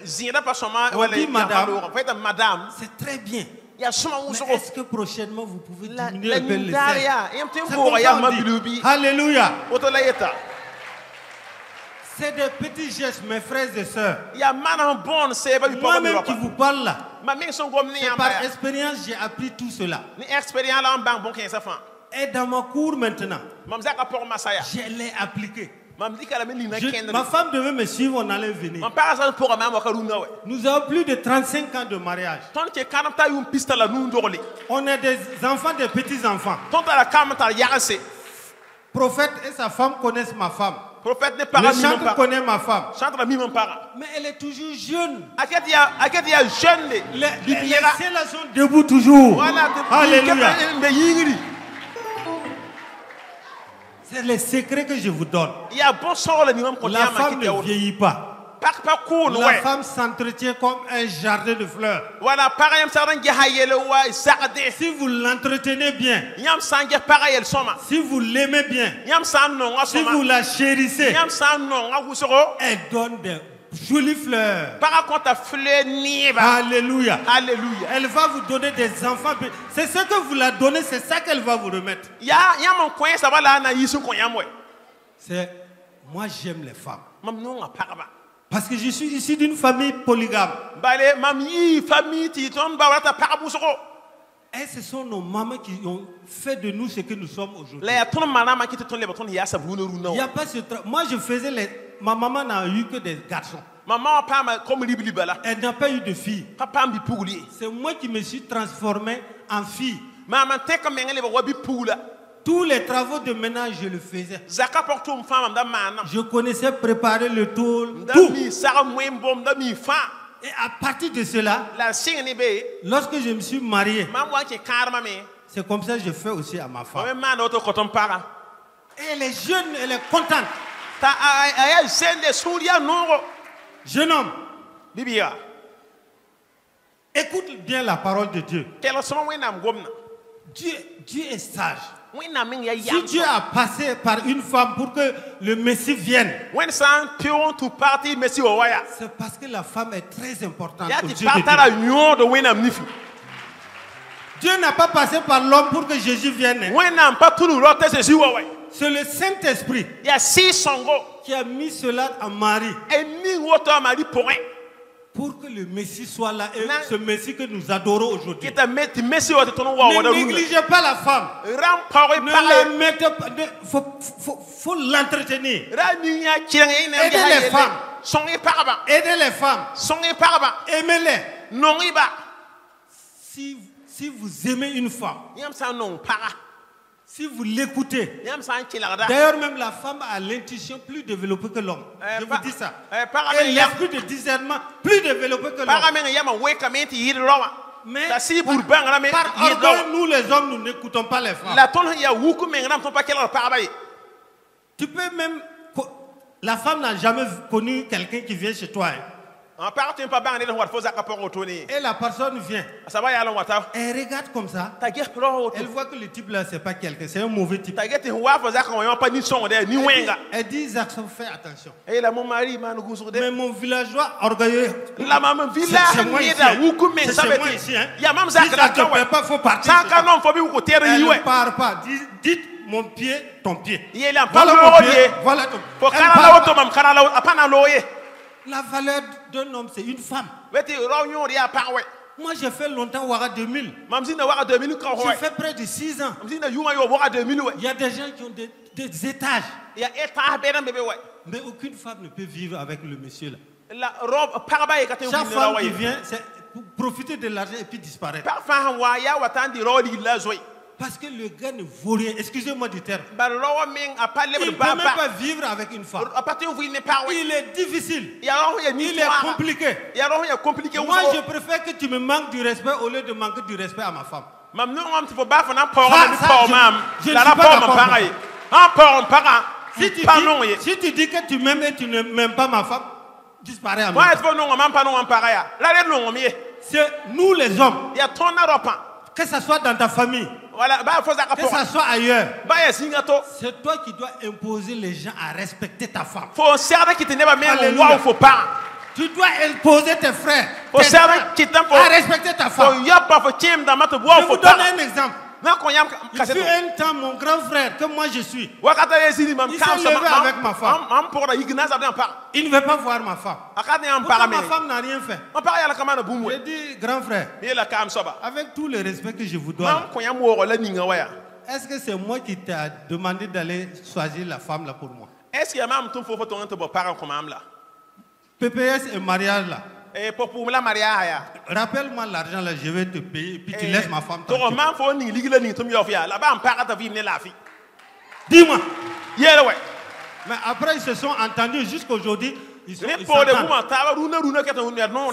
On dit madame, c'est très bien. Mais est-ce que prochainement vous pouvez diminuer un peu le sel? C'est comme ça on dit. Alléluia. C'est des petits gestes, mes frères et sœurs. Moi-même qui vous parle là, c'est par expérience j'ai appris tout cela. Et dans ma cour maintenant, je l'ai appliqué. Ma femme devait me suivre, on allait venir. Nous avons plus de 35 ans de mariage. On est des enfants, des petits-enfants. Prophète et sa femme connaissent ma femme. Le chanteur connaît ma femme. Mais elle est toujours jeune. Les ciels sont debout toujours. Alléluia. C'est le secret que je vous donne. La femme ne vieillit pas. La femme s'entretient comme un jardin de fleurs. Si vous l'entretenez bien, si vous l'aimez bien, si vous la chérissez, elle donne des jolies fleurs. Alléluia. Alléluia. Elle va vous donner des enfants. C'est ce que vous la donnez, c'est ça qu'elle va vous remettre. Moi j'aime les femmes. Parce que je suis issu d'une famille polygame. Et ce sont nos mamans qui ont fait de nous ce que nous sommes aujourd'hui. Moi je faisais ma maman n'a eu que des garçons. Elle n'a pas eu de filles. C'est moi qui me suis transformé en fille. Tous les travaux de ménage, je le faisais. Je connaissais préparer le tôle, tout. Et à partir de cela, lorsque je me suis marié, c'est comme ça que je fais aussi à ma femme. Et elle est jeune, elle est contente. Jeune homme, écoute bien la parole de Dieu. Dieu est sage. Si Dieu a passé par une femme pour que le Messie vienne, c'est parce que la femme est très importante aux yeux de Dieu. Dieu n'a pas passé par l'homme pour que Jésus vienne. C'est le Saint-Esprit qui a mis cela en Marie pour que le Messie soit là et ce Messie que nous adorons aujourd'hui. Ne négligez pas la femme. Ne la mettez pas. Faut l'entretenir. Aidez les femmes. Aidez les femmes. Aimez-les. Si vous aimez une femme, si vous l'écoutez, d'ailleurs même la femme a l'intuition plus développée que l'homme. Je vous dis ça. Et l'esprit de discernement plus développé que l'homme. Mais par orgueil, nous les hommes, nous n'écoutons pas les femmes. Tu peux même... La femme n'a jamais connu quelqu'un qui vient chez toi. Et la personne vient. Elle regarde comme ça. Elle voit que le type là, c'est pas quelqu'un, c'est un mauvais type. Elle dit, Jackson, fais attention. Mais mon villageois orgueilleux, c'est moi ici. C'est moi ici. Si ça ne te plaît pas, il faut partir. Elle ne part pas. mon pied, ton pied. Voilà mon pied, voilà ton pied. La valeur d'un homme, c'est une femme. Moi, j'ai fait longtemps Ouara 2000. J'ai fait près de 6 ans. Il y a des gens qui ont des étages. Mais aucune femme ne peut vivre avec le monsieur là. Chaque femme qui vient, c'est pour profiter de l'argent et puis disparaître. Parce que le gars ne vaut rien. Excusez-moi du terme. Il ne peut même pas vivre avec une femme. Il est difficile. Il est compliqué. Moi, je préfère que tu me manques du respect au lieu de manquer du respect à ma femme. Je ne suis pas d'accord. Si tu dis que tu m'aimes et tu ne m'aimes pas ma femme, disparaît à moi. C'est nous les hommes. Que ce soit dans ta famille, que ce soit ailleurs, c'est toi qui dois imposer les gens à respecter ta femme. Alléluia. Tu dois imposer tes frères à respecter ta femme. Je vous donne un exemple. Il fut un temps, mon grand frère, que moi je suis, il s'est levé avec ma femme. Il ne veut pas voir ma femme. Pourquoi ma femme n'a rien fait? J'ai dit, grand frère, avec tout le respect que je vous dois, est-ce que c'est moi qui t'ai demandé d'aller choisir la femme là pour moi? PPS et mariage là. Rappelle-moi l'argent là, je vais te payer et puis tu laisses ma femme tranquille. Dis-moi. Mais après ils se sont entendus jusqu'aujourd'hui. Ils s'entendent.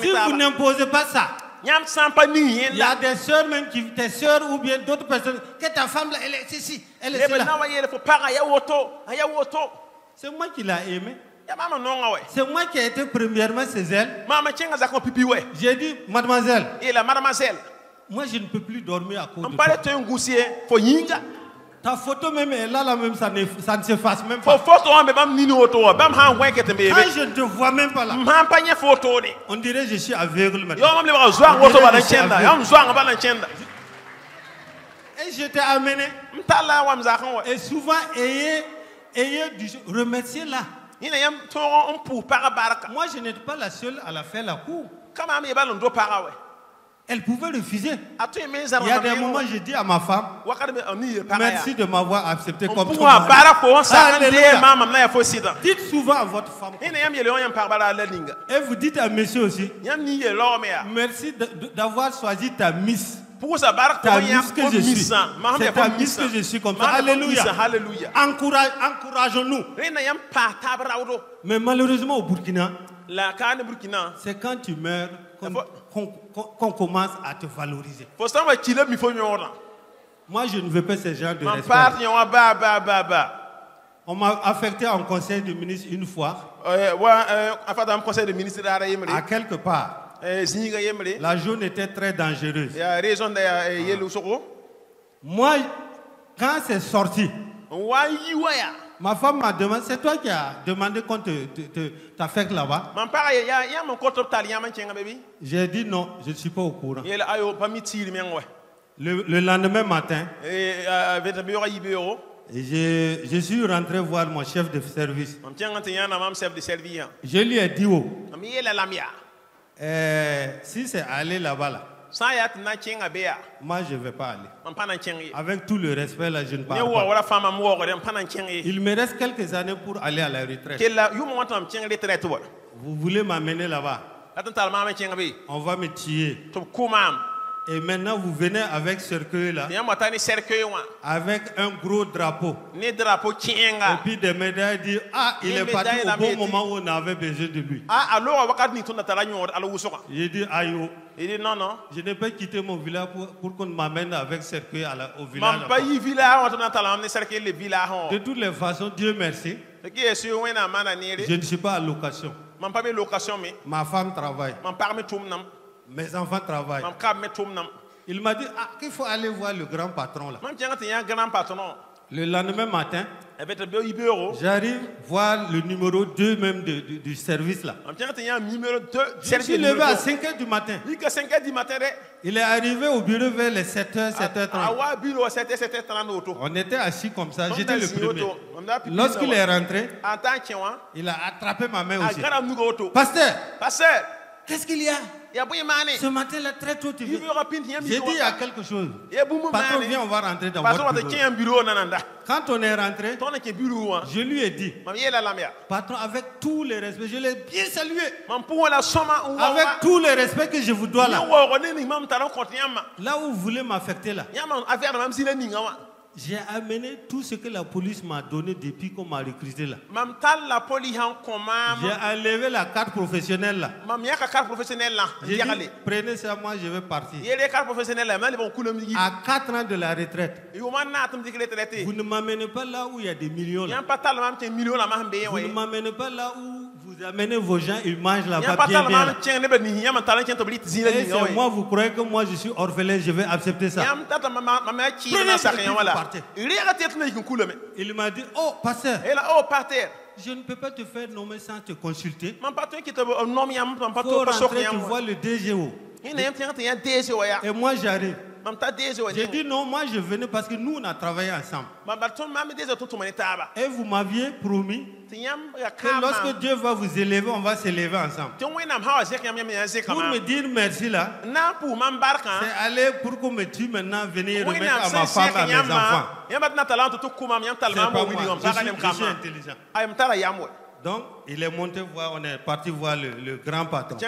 Si vous n'imposez pas ça, il y a des soeurs même qui, tes soeurs ou bien d'autres personnes, que ta femme là, elle est ici, elle est là. C'est moi qui l'ai aimé. C'est moi qui ai été premièrement chez elle. J'ai dit, mademoiselle, moi je ne peux plus dormir à cause de toi. Ta photo même est là, même ça ne s'efface même pas. Quand je ne te vois même pas là, on dirait que je suis aveugle maintenant. Et je t'ai amené. Et souvent, ayez du remercier là. Moi, je n'étais pas la seule à la faire la cour. Elle pouvait refuser. Il y a des moments, je dis à ma femme, merci de m'avoir accepté comme ton mari. Dites souvent à votre femme. Et vous dites à monsieur aussi, merci d'avoir choisi ta miss. Ta miss que je suis. C'est ta miss que je suis comme ça. Alléluia. Encourageons-nous. Mais malheureusement au Burkina, c'est quand tu meurs qu'on commence à te valoriser. Moi, je ne veux pas ce genre de respect. On m'a affecté en conseil de ministre une fois. À quelque part. La zone était très dangereuse. Moi, quand c'est sorti, ma femme m'a demandé, c'est toi qui as demandé qu'on t'affecte là-bas? J'ai dit non, je ne suis pas au courant. Le lendemain matin, je suis rentré voir mon chef de service. Je lui ai dit, si c'est aller là-bas, là, moi je ne vais pas aller. Avec tout le respect, là, je ne parle pas. Il me reste quelques années pour aller à la retraite. Vous voulez m'amener là-bas? On va me tuer. Et maintenant vous venez avec cercueil là, avec un gros drapeau. Et puis des médailles disent, ah, il est parti au bon moment où on avait besoin de lui. J'ai dit, aïe, non, je n'ai pas quitté mon village pour qu'on m'amène avec cercueil au village. De toutes les façons, Dieu merci, je ne suis pas à location. Ma femme travaille. Mes enfants travaillent. Il m'a dit qu'il faut aller voir le grand patron là. Le lendemain matin, j'arrive voir le numéro 2 même du service là. Je suis levé à 5h du matin. Il est arrivé au bureau vers les 7h, 7h30. On était assis comme ça, j'étais le premier. Lorsqu'il est rentré, il a attrapé ma main aussi. Pasteur, qu'est-ce qu'il y a? Ce matin-là, très tôt, tu viens. J'ai dit, il y a quelque chose. Patron, viens, on va rentrer dans votre bureau. Quand on est rentré, je lui ai dit, patron, avec tous les respects, je l'ai bien salué. Avec tous les respects que je vous dois là. Là où vous voulez m'affecter là. J'ai amené tout ce que la police m'a donné depuis qu'on m'a recruté là. J'ai enlevé la carte professionnelle là. J'ai dit, prenez ça, moi je vais partir. À 4 ans de la retraite, vous ne m'amenez pas là où il y a des millions là. Vous ne m'amenez pas là où vous amenez vos gens, ils mangent là-bas bien bien. Et c'est moi, vous croyez que moi je suis orphelin, je vais accepter ça. Il m'a dit, oh pasteur, je ne peux pas te faire nommer sans te consulter. Il faut rentrer, tu vois le DGO. Et moi j'arrive. J'ai dit non, moi je venais parce que nous on a travaillé ensemble. Et vous m'aviez promis que lorsque Dieu va vous élever, on va s'élever ensemble. Pour me dire merci là, c'est aller pour qu'on me tue maintenant, venir remettre à ma femme, à mes enfants. C'est pas moi, je suis intelligent. Donc, il est monté voir, on est parti voir le grand patron.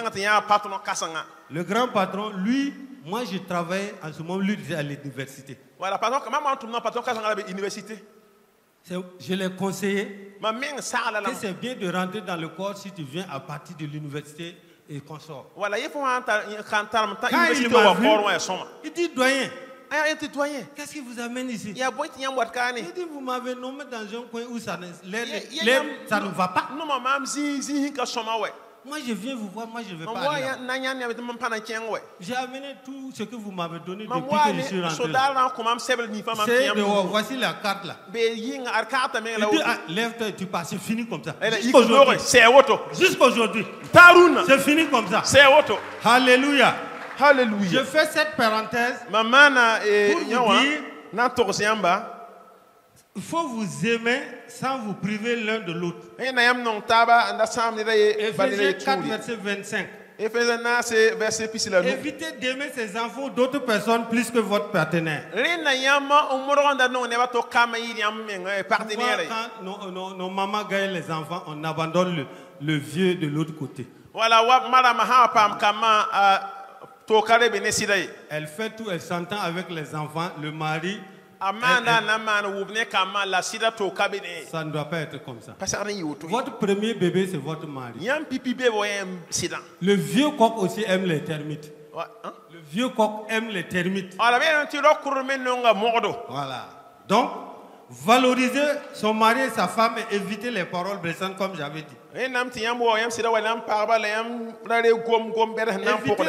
Le grand patron, lui, moi je travaille en ce moment, lui il est à l'université. Je l'ai conseillé que c'est bien de rentrer dans le corps si tu viens à partir de l'université et qu'on sort. Quand il m'a vu, il dit doyen. Qu'est-ce qui vous amène ici? Il dit vous m'avez nommé dans un coin où ça ne va pas. Moi je viens vous voir, moi je ne vais pas aller là. J'ai amené tout ce que vous m'avez donné depuis que je suis rentré là. C'est dehors, voici la carte là. Il dit lève-toi et tu pars, c'est fini comme ça. Jusqu'aujourd'hui. C'est fini comme ça. Alléluia. Alléluia. Je fais cette parenthèse pour vous dire, il faut vous aimer sans vous priver l'un de l'autre. Éphésiens 4, verset 25. Évitez d'aimer ses enfants ou d'autres personnes plus que votre partenaire. Quand nos mamans gagnent les enfants, on abandonne le vieux de l'autre côté. Elle fait tout, elle s'entend avec les enfants, le mari. Ça ne doit pas être comme ça. Votre premier bébé, c'est votre mari. Le vieux coq aussi aime les termites. Le vieux coq aime les termites. Voilà. Donc, valoriser son mari et sa femme et éviter les paroles blessantes comme j'avais dit. Éviter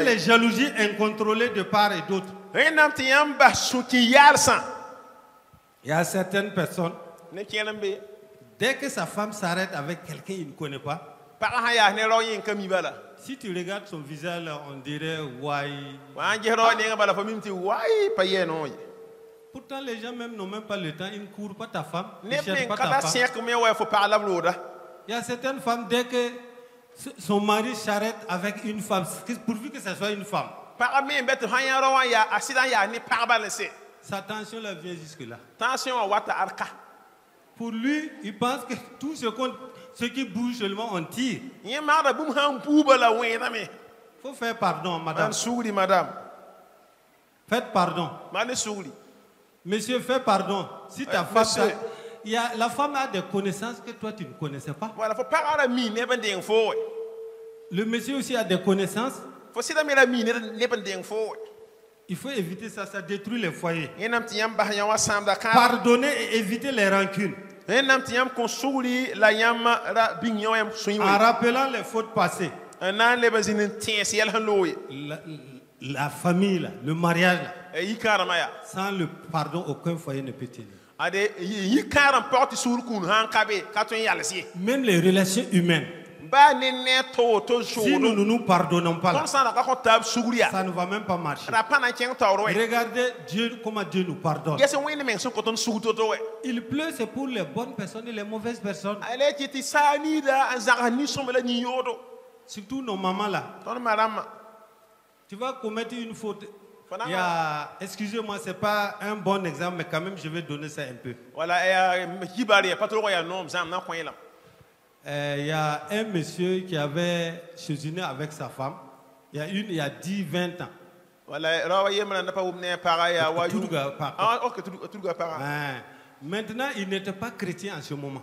les jalousies incontrôlées de part et d'autre. Il y a certaines personnes, dès que sa femme s'arrête avec quelqu'un qu'il ne connaît pas, si tu regardes son visage, on dirait why. Pourtant, les gens même n'ont même pas le temps, ils ne courent pas ta femme, ils ne cherchent pas ta femme. Il y a certaines femmes, dès que son mari s'arrête avec une femme, pourvu que ce soit une femme, sa tension la vient jusque-là. Pour lui, il pense que tout ce qui bouge seulement, on tire. Il faut faire pardon, madame. Faites pardon. Monsieur, fais pardon. Si ta femme... la femme a des connaissances que toi, tu ne connaissais pas. Le monsieur aussi a des connaissances. Il faut éviter ça, ça détruit les foyers. Pardonner et éviter les rancunes. En rappelant les fautes passées. La famille, là, le mariage, là. Sans le pardon, aucun foyer ne peut tenir. Même les relations humaines. Si nous ne nous pardonnons pas là, ça ne va même pas marcher. Regardez Dieu, comment Dieu nous pardonne. Il pleut, c'est pour les bonnes personnes et les mauvaises personnes. Surtout nos mamans là. Tu vas commettre une faute. Excusez-moi, ce n'est pas un bon exemple, mais quand même, je vais donner ça un peu. Il y a un monsieur qui avait séjourné avec sa femme. Il y a 10-20 ans. Maintenant, il n'était pas chrétien en ce moment.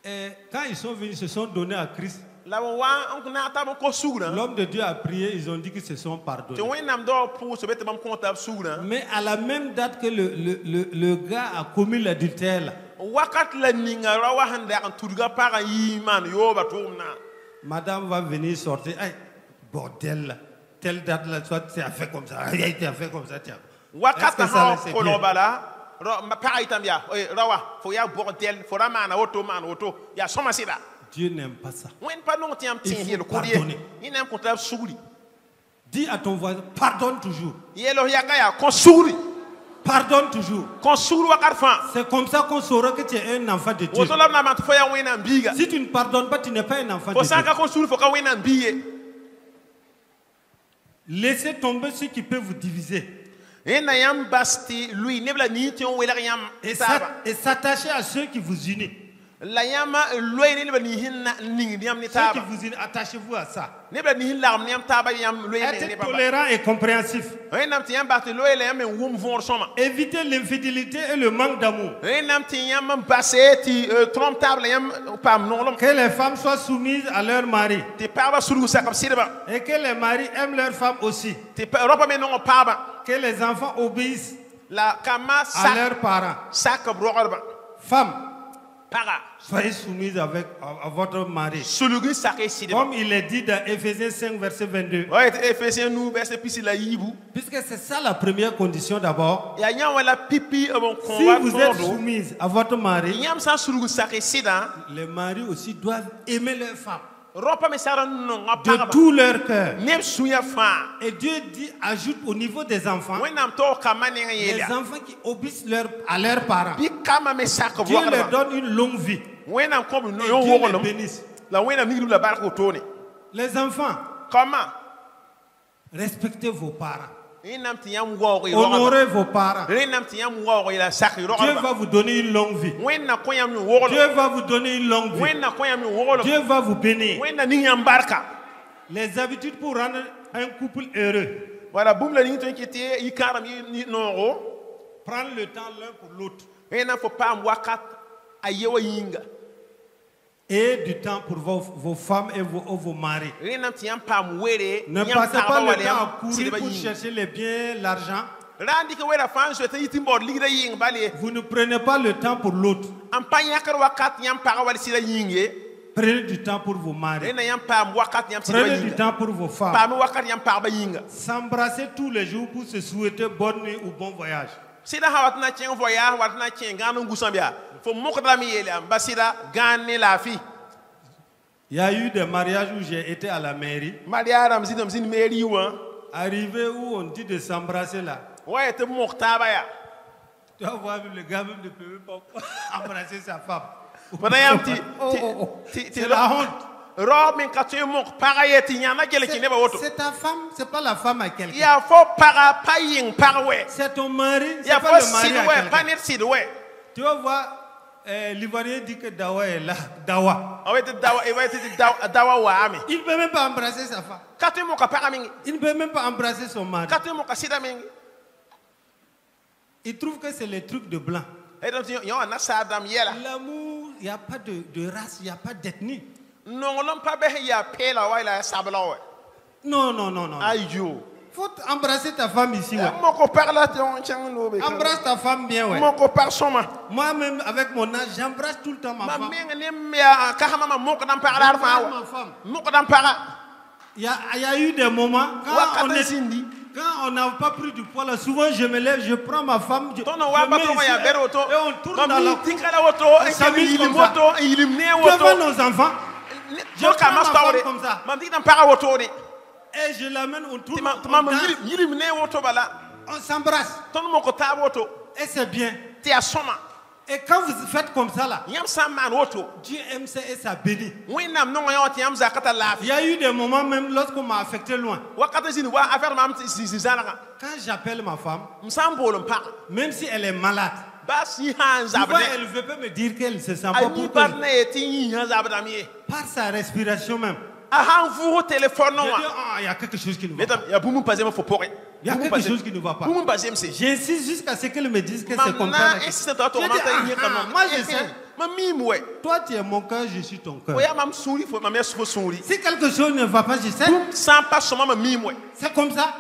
Et quand ils sont venus, ils se sont donnés à Christ. L'homme de Dieu a prié, ils ont dit qu'ils se sont pardonnés. Mais à la même date que le gars a commis l'adultère, madame va venir sortir. Hey, bordel là, telle date là, soit tu as fait comme ça, tu as fait comme ça. Est-ce que ça c'est bien? Dieu n'aime pas ça. Il faut pardonner. Dis à ton voisin, pardonne toujours. Pardonne toujours. C'est comme ça qu'on saura que tu es un enfant de Dieu. Si tu ne pardonnes pas, tu n'es pas un enfant de Dieu. Laissez tomber ce qui peut vous diviser. Et s'attacher à ceux qui vous unissent. Attachez-vous à ça. Être tolérant et compréhensif. Évitez l'infidélité et le manque d'amour. Que les femmes soient soumises à leur mari. Et que les maris aiment leurs femmes aussi. Que les enfants obéissent à leurs parents. Femmes, soyez soumises à votre mari. Comme il est dit dans Ephésiens 5, verset 22. Puisque c'est ça la première condition d'abord. Si vous êtes soumises à votre mari, les maris aussi doivent aimer leurs femmes de tout leur cœur. Et Dieu dit, ajoute au niveau des enfants, les enfants qui obéissent à leurs parents. Dieu leur donne une longue vie. Et Dieu les bénisse. Les enfants, respectez vos parents. Honorez vos parents. Dieu va vous donner une longue vie. Dieu va vous donner une longue vie. Dieu va vous bénir. Les habitudes pour rendre un couple heureux. Prendre le temps l'un pour l'autre. Et du temps pour vos femmes et vos maris. Ne passez pas le temps à courir pour chercher les biens, l'argent. Vous ne prenez pas le temps pour l'autre. Prenez du temps pour vos maris. Prenez du temps pour vos femmes. S'embrasser tous les jours pour se souhaiter bonne nuit ou bon voyage. Il y a eu des mariages où j'ai été à la mairie. Arrivé où on dit de s'embrasser là. Tu vas voir, le gars même ne peut même pas embrasser sa femme. C'est la honte. C'est ta femme, c'est pas la femme à quelqu'un. C'est ton mari, c'est pas le mari à quelqu'un. Tu vas voir, l'Ivoirien dit que Dawa est là. Dawa. Il ne peut même pas embrasser sa femme. Il ne peut même pas embrasser son mari. Il trouve que c'est les trucs de blanc. L'amour, il n'y a pas de race, il n'y a pas d'ethnie. Non. Faut embrasser ta femme ici. Ouais. Embrasse ta femme bien. Ouais. Moi-même, avec mon âge, j'embrasse tout le temps ma femme. Il y a eu des moments quand Quand on n'a pas pris du poids, là, souvent je me lève, je prends ma femme, je mets ici, et on tourne dans la cour. On s'amuse comme ça. Devant nos enfants, je prends ma femme comme ça. Et je l'amène, on tourne, on s'embrasse. Et c'est bien. Et quand vous faites comme ça là, Dieu aime ça et ça bénit. Il y a eu des moments même lorsqu'on m'a affecté loin. Quand j'appelle ma femme, même si elle est malade, souvent elle ne veut pas me dire qu'elle se sent pas pour par sa respiration même. Il y a quelque chose qui ne va pas. Il y a quelque chose qui ne va pas. J'insiste jusqu'à ce qu'elle me dise que c'est comme ça. Moi je sais. Toi tu es mon cœur, je suis ton cœur. Si quelque chose ne va pas, je sais. C'est comme ça.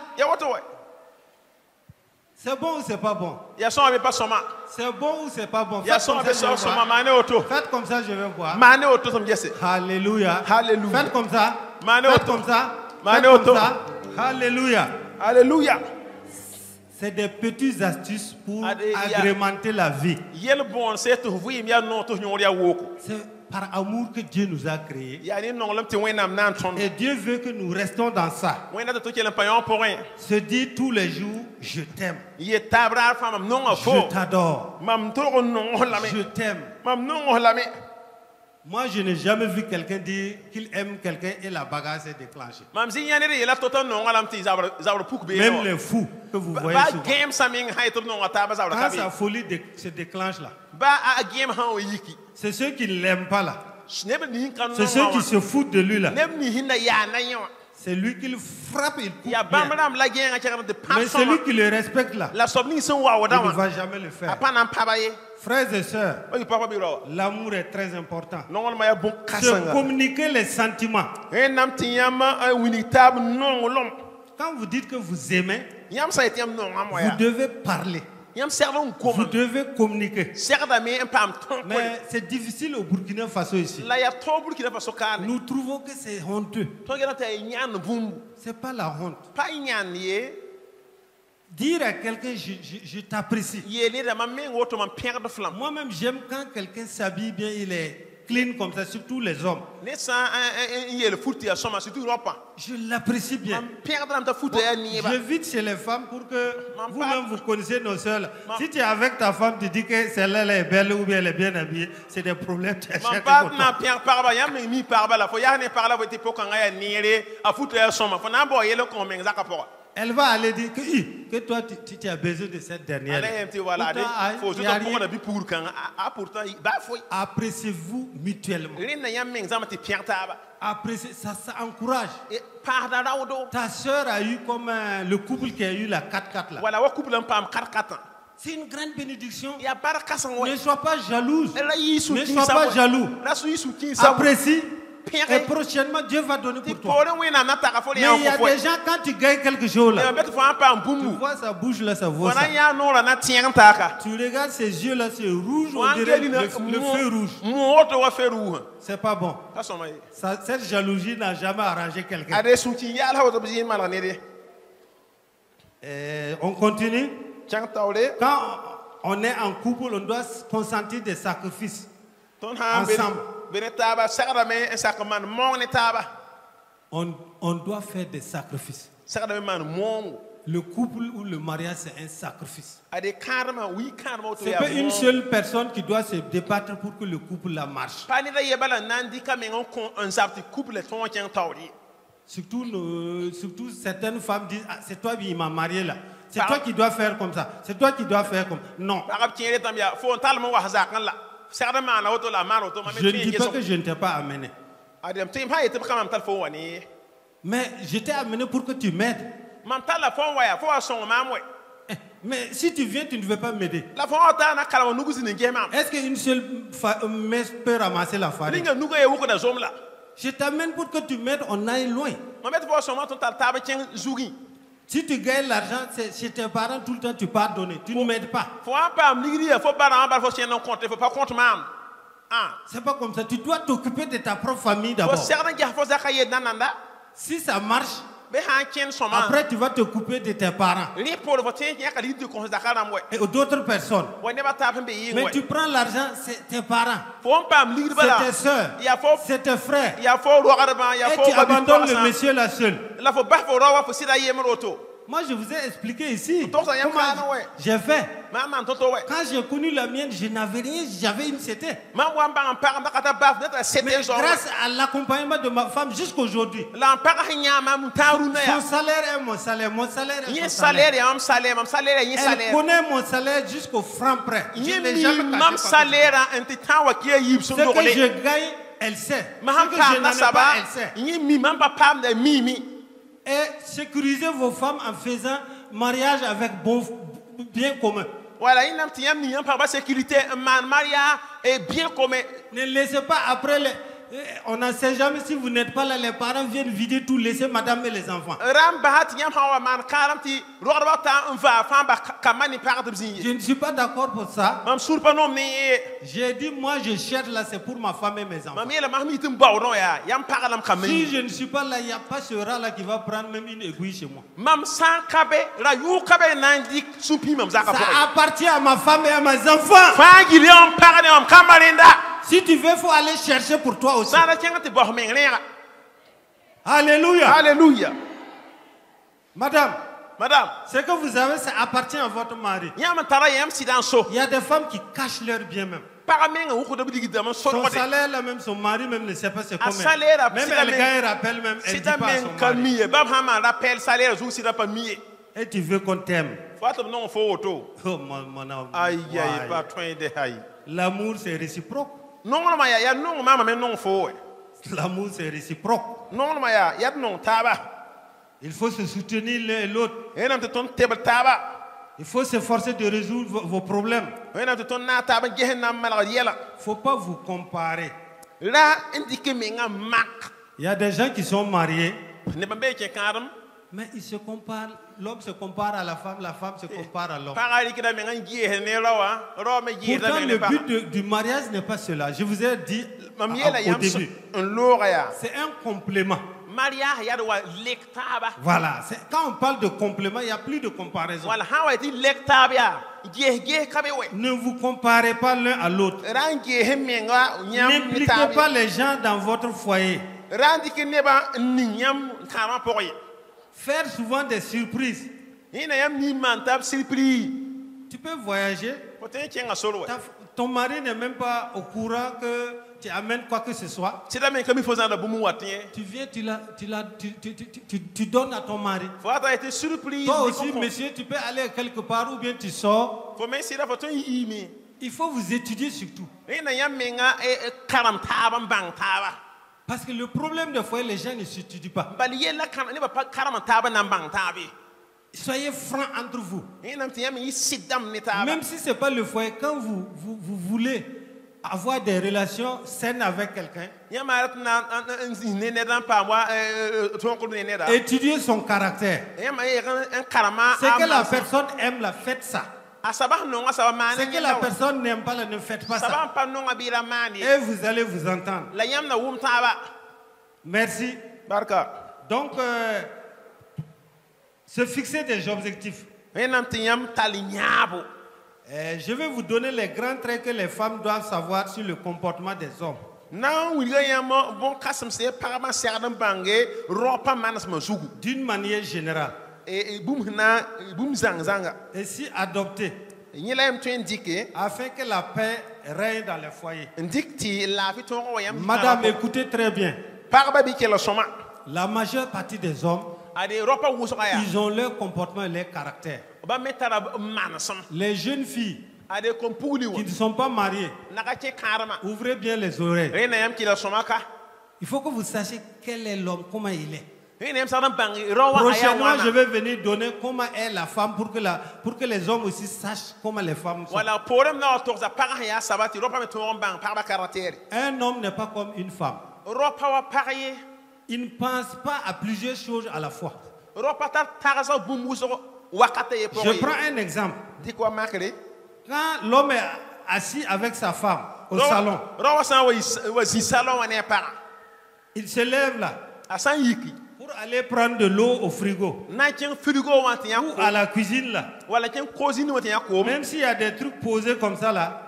C'est bon ou c'est pas bon? C'est bon ou c'est pas bon? Faites comme ça, je vais voir. Alléluia. Faites comme ça. Faites comme ça. Faites comme ça. Alléluia. Alléluia. C'est des petites astuces pour agrémenter la vie. C'est par amour que Dieu nous a créés. Et Dieu veut que nous restons dans ça. Se dire tous les jours, je t'aime. Je t'adore. Je t'aime. Moi, je n'ai jamais vu quelqu'un dire qu'il aime quelqu'un et la bagarre s'est déclenchée. Même les fous que vous voyez souvent. Quand sa folie se déclenche là, c'est ceux qui ne l'aiment pas là. C'est ceux qui se foutent de lui là. C'est lui qui le frappe, il coupe bien. Mais celui qui le respecte là, il ne va jamais le faire. Frères et sœurs, l'amour est très important. Se communiquer les sentiments. Quand vous dites que vous aimez, vous devez parler. Vous devez communiquer. Mais c'est difficile au Burkina Faso ici. Nous trouvons que c'est honteux. C'est pas la honte. Dire à quelqu'un je t'apprécie. Moi-même j'aime quand quelqu'un s'habille bien, il est clean comme ça, surtout les hommes. Je l'apprécie bien. Je vite chez les femmes pour que vous-même vous connaissez nos soeurs. Si tu es avec ta femme, tu dis que celle-là est belle ou bien elle est bien habillée, c'est des problèmes. Elle va aller dire que toi tu as besoin de cette dernière. Appréciez-vous mutuellement. Appréciez, ça encourage. Ta soeur a eu comme le couple qui a eu la 4x4 là. C'est une grande bénédiction. Ne sois pas jalouse. Ne sois pas jaloux. Apprécie. Et prochainement, Dieu va donner pour toi. Mais il y a des gens, quand tu gagnes quelque chose là, tu vois sa bouche là, ça vaut ça. Tu regardes ses yeux là, c'est rouge, on dirait le feu rouge. C'est pas bon. Cette jalousie n'a jamais arrangé quelqu'un. On continue. Quand on est en couple, on doit consentir des sacrifices ensemble. On doit faire des sacrifices. Le couple ou le mariage, c'est un sacrifice. C'est pas une seule personne qui doit se débattre pour que le couple la marche. Surtout certaines femmes disent c'est toi qui m'as marié là. C'est toi qui dois faire comme ça. C'est toi qui dois faire comme ça. Non. Je ne dis pas que je ne t'ai pas amené. Mais je t'ai amené pour que tu m'aides. Mais si tu viens, tu ne veux pas m'aider. Est-ce qu'une seule mère peut ramasser la farine? Je t'amène pour que tu m'aides, on aille loin. Si tu gagnes l'argent, c'est chez tes parents tout le temps, tu pars donner. Tu ne m'aides pas. C'est pas comme ça. Tu dois t'occuper de ta propre famille d'abord. Si ça marche, Après, tu vas te couper de tes parents et d'autres personnes. Mais tu prends l'argent, c'est tes parents, c'est tes soeurs, c'est tes frères. Et tu abandonnes le monsieur là seul. Moi, je vous ai expliqué ici comment j'ai fait. Quand j'ai connu la mienne, je n'avais rien, j'avais une CT. Mais grâce à l'accompagnement de ma femme jusqu'aujourd'hui, son salaire est mon salaire, mon salaire est son salaire. Elle connaît mon salaire jusqu'au franc près. Je n'ai jamais caché. Ce que je gagne, elle sait. Ce que je n'en ai pas, elle sait. Et sécuriser vos femmes en faisant mariage avec bien commun. Voilà, il n'y a pas sécurité, mariage est bien commun. Ne laissez pas après les... On ne sait jamais si vous n'êtes pas là, les parents viennent vider tout, laisser madame et les enfants. Je ne suis pas d'accord pour ça. J'ai dit, moi je cherche là, c'est pour ma femme et mes enfants. Si je ne suis pas là, il n'y a pas ce rat là qui va prendre même une aiguille chez moi. Ça appartient à ma femme et à mes enfants. Si tu veux, il faut aller chercher pour toi aussi. Alléluia. Alléluia. Madame, madame, ce que vous avez, ça appartient à votre mari. Il y a des femmes qui cachent leur bien même. Son salaire là même, son mari même ne sait pas c'est combien. Même elle gagne rappel même, elle dit pas à son mari. Et tu veux qu'on t'aime. Oh mon homme. L'amour c'est réciproque. L'amour c'est réciproque. Il faut se soutenir l'un et l'autre. Il faut s'efforcer de résoudre vos problèmes. Il ne faut pas vous comparer. Il y a des gens qui sont mariés, mais ils se comparent. L'homme se compare à la femme se compare à l'homme. Pourtant, le but du mariage n'est pas cela. Je vous ai dit au début. C'est un complément. Voilà. Quand on parle de complément, il n'y a plus de comparaison. Ne vous comparez pas l'un à l'autre. N'impliquez pas les gens dans votre foyer. Faire souvent des surprises. Tu peux voyager. Ton mari n'est même pas au courant que tu amènes quoi que ce soit. Tu viens, tu donnes à ton mari. Toi aussi, monsieur, tu peux aller quelque part ou bien tu sors. Il faut vous étudier surtout. Parce que le problème des foyers, les gens ne s'étudient pas. Soyez francs entre vous. Même si ce n'est pas le foyer, quand vous voulez avoir des relations saines avec quelqu'un, étudiez son caractère. Ce que la personne aime, faites ça. Ce que la personne n'aime pas, ne faites pas ça. Et vous allez vous entendre. Merci. Donc, se fixer des objectifs. Je vais vous donner les grands traits que les femmes doivent savoir sur le comportement des hommes. D'une manière générale. Et si adopté, afin que la paix règne dans les foyers. Madame, écoutez très bien. La majeure partie des hommes, ils ont leur comportement et leur caractère. Les jeunes filles qui ne sont pas mariées, ouvrez bien les oreilles. Il faut que vous sachiez quel est l'homme, comment il est. Prochainement, je vais venir donner comment est la femme pour que les hommes aussi sachent comment les femmes sont. Un homme n'est pas comme une femme. Il ne pense pas à plusieurs choses à la fois. Je prends un exemple. Quand l'homme est assis avec sa femme au salon, il se lève là pour aller prendre de l'eau au frigo. Ou à la cuisine là. Même s'il y a des trucs posés comme ça là.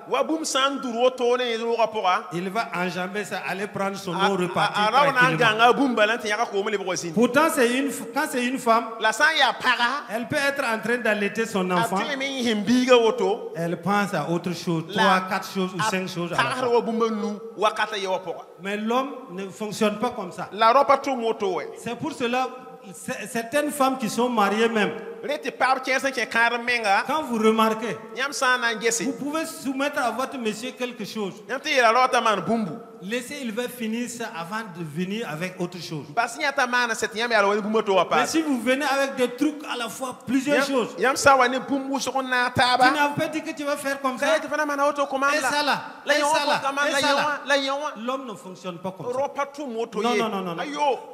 Il va enjamber ça, aller prendre son eau repartir tranquillement. Pourtant, quand c'est une femme, elle peut être en train d'allaiter son enfant. Elle pense à autre chose, 3, 4 choses ou 5 choses à la fois. Mais l'homme ne fonctionne pas comme ça. C'est pour cela, certaines femmes qui sont mariées même, quand vous remarquez, vous pouvez soumettre à votre monsieur quelque chose. Laissez, il va finir ça avant de venir avec autre chose. Mais si vous venez avec des trucs à la fois, plusieurs choses, tu n'as pas dit que tu vas faire comme ça. Et ça là, et ça là, et ça là. L'homme ne fonctionne pas comme ça. Non.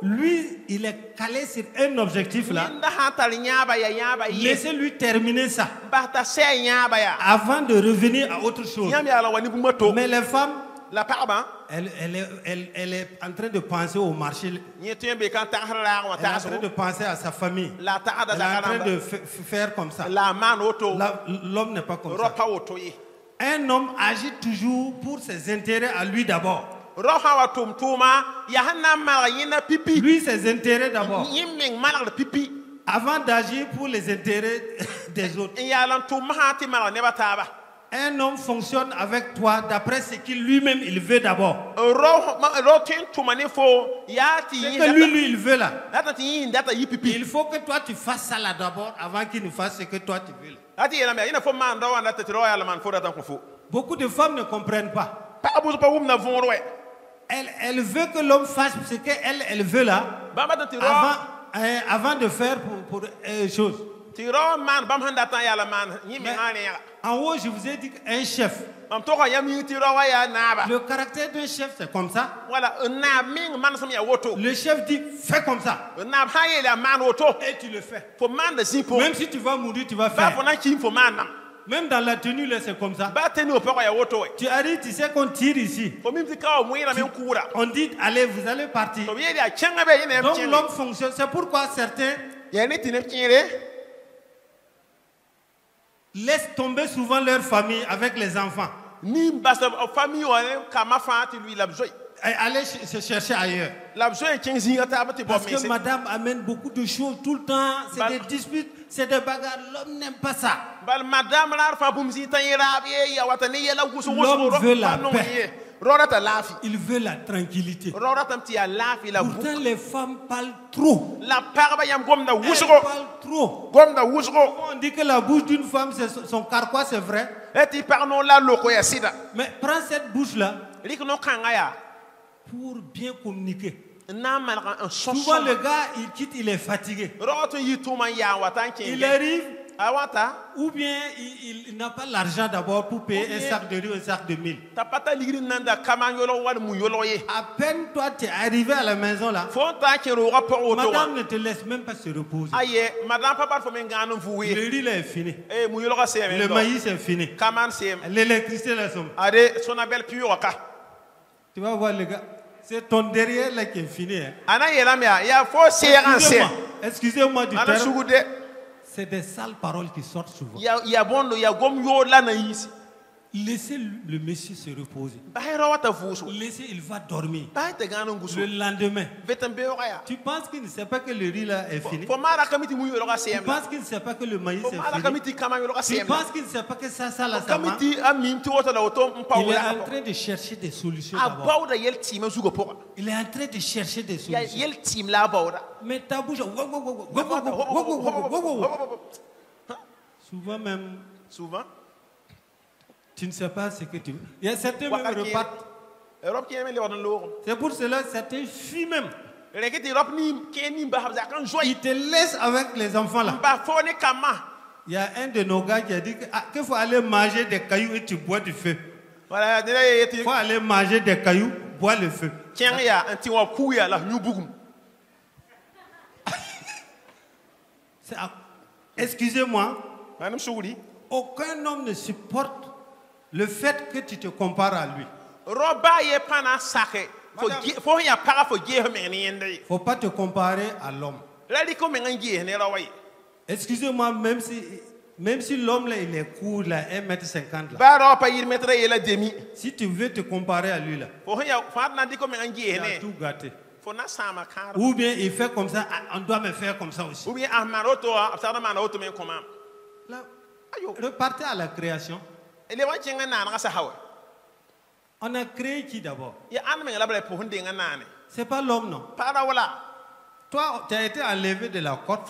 Lui, il est calé sur un objectif là. Laissez-lui terminer ça avant de revenir à autre chose. Mais les femmes, elle est en train de penser au marché. Elle est en train de penser à sa famille. Elle est en train de faire comme ça. L'homme n'est pas comme ça. Un homme agit toujours pour ses intérêts à lui d'abord. Lui, ses intérêts d'abord. Avant d'agir pour les intérêts des autres. Un homme fonctionne avec toi d'après ce qu'il lui-même il veut d'abord. Ce que lui il veut là. Il faut que toi tu fasses ça là d'abord avant qu'il ne fasse ce que toi tu veux là. Beaucoup de femmes ne comprennent pas. Elle veut que l'homme fasse ce qu'elle veut là avant de faire pour chose. En haut, je vous ai dit qu'un chef. Le caractère d'un chef, c'est comme ça. Le chef dit, fais comme ça. Et tu le fais. Même si tu vas mourir, tu vas faire. Même dans la tenue, là, c'est comme ça. Tu arrives, tu sais qu'on tire ici. On dit, allez, vous allez partir. Donc l'homme fonctionne. C'est pourquoi certains laissent tomber souvent leur famille avec les enfants. Allez se chercher ailleurs. Parce que madame amène beaucoup de choses tout le temps. C'est des disputes, c'est des bagarres. L'homme n'aime pas ça. L'homme veut la paix. Il veut la tranquillité. Pourtant, les femmes parlent trop. Elles parlent trop. On dit que la bouche d'une femme, c'est son carquois, c'est vrai. Mais prends cette bouche-là pour bien communiquer. Souvent, le gars, il quitte, il est fatigué. Il arrive. Ou bien il n'a pas l'argent d'abord pour payer un sac de riz, un sac de mil. À peine toi tu es arrivé à la maison là, madame ne te laisse même pas se reposer. Le riz là est fini. Le maïs est fini. L'électricité là sont. Tu vas voir les gars, c'est ton derrière là qui est fini. Excusez-moi du terme. C'est des sales paroles qui sortent souvent. Laissez le monsieur se reposer. Laissez, il va dormir. Le lendemain, tu penses qu'il ne sait pas que le riz là est fini? Tu penses qu'il ne sait pas que le maïs est fini? Tu penses qu'il ne sait pas que ça là, ça marche? Il est en train de chercher des solutions d'abord. Il est en train de chercher des solutions. Mais ta bouche, souvent même, tu ne sais pas ce que tu veux. Il y a certains même repartent. C'est pour cela certains fuient même. Ils te laissent avec les enfants là. Il y a un de nos gars qui a dit qu'il faut aller manger des cailloux et tu bois du feu. Il faut aller manger des cailloux, boire le feu. Excusez-moi, aucun homme ne supporte le fait que tu te compares à lui. Faut pas te comparer à l'homme. Excusez-moi, même si l'homme là, il est court, là, 1m50 là. Si tu veux te comparer à lui là, il a tout gâté. Ou bien il fait comme ça, on doit me faire comme ça aussi. Là, repartez à la création. On a créé qui d'abord? C'est pas l'homme, non? Toi, tu as été enlevé de la côte.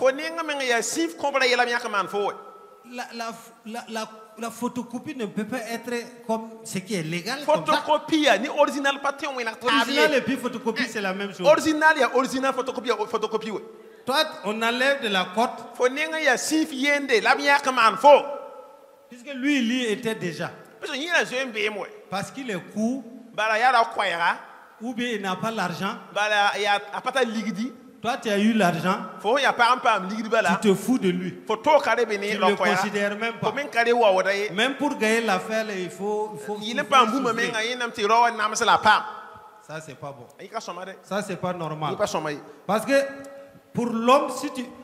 La photocopie ne peut pas être comme ce qui est légal. Photocopie, ni original original et puis photocopie, c'est la même chose. Original photocopie. Toi, on enlève de la côte. Puisque lui, il y était déjà. Parce qu'il est court. Ou bien il n'a pas l'argent. Toi, tu as eu l'argent. Tu te fous de lui. Tu ne le considères même pas. Même pour gagner l'affaire, il faut ça, c'est pas bon. Ça, c'est pas normal. Parce que pour l'homme,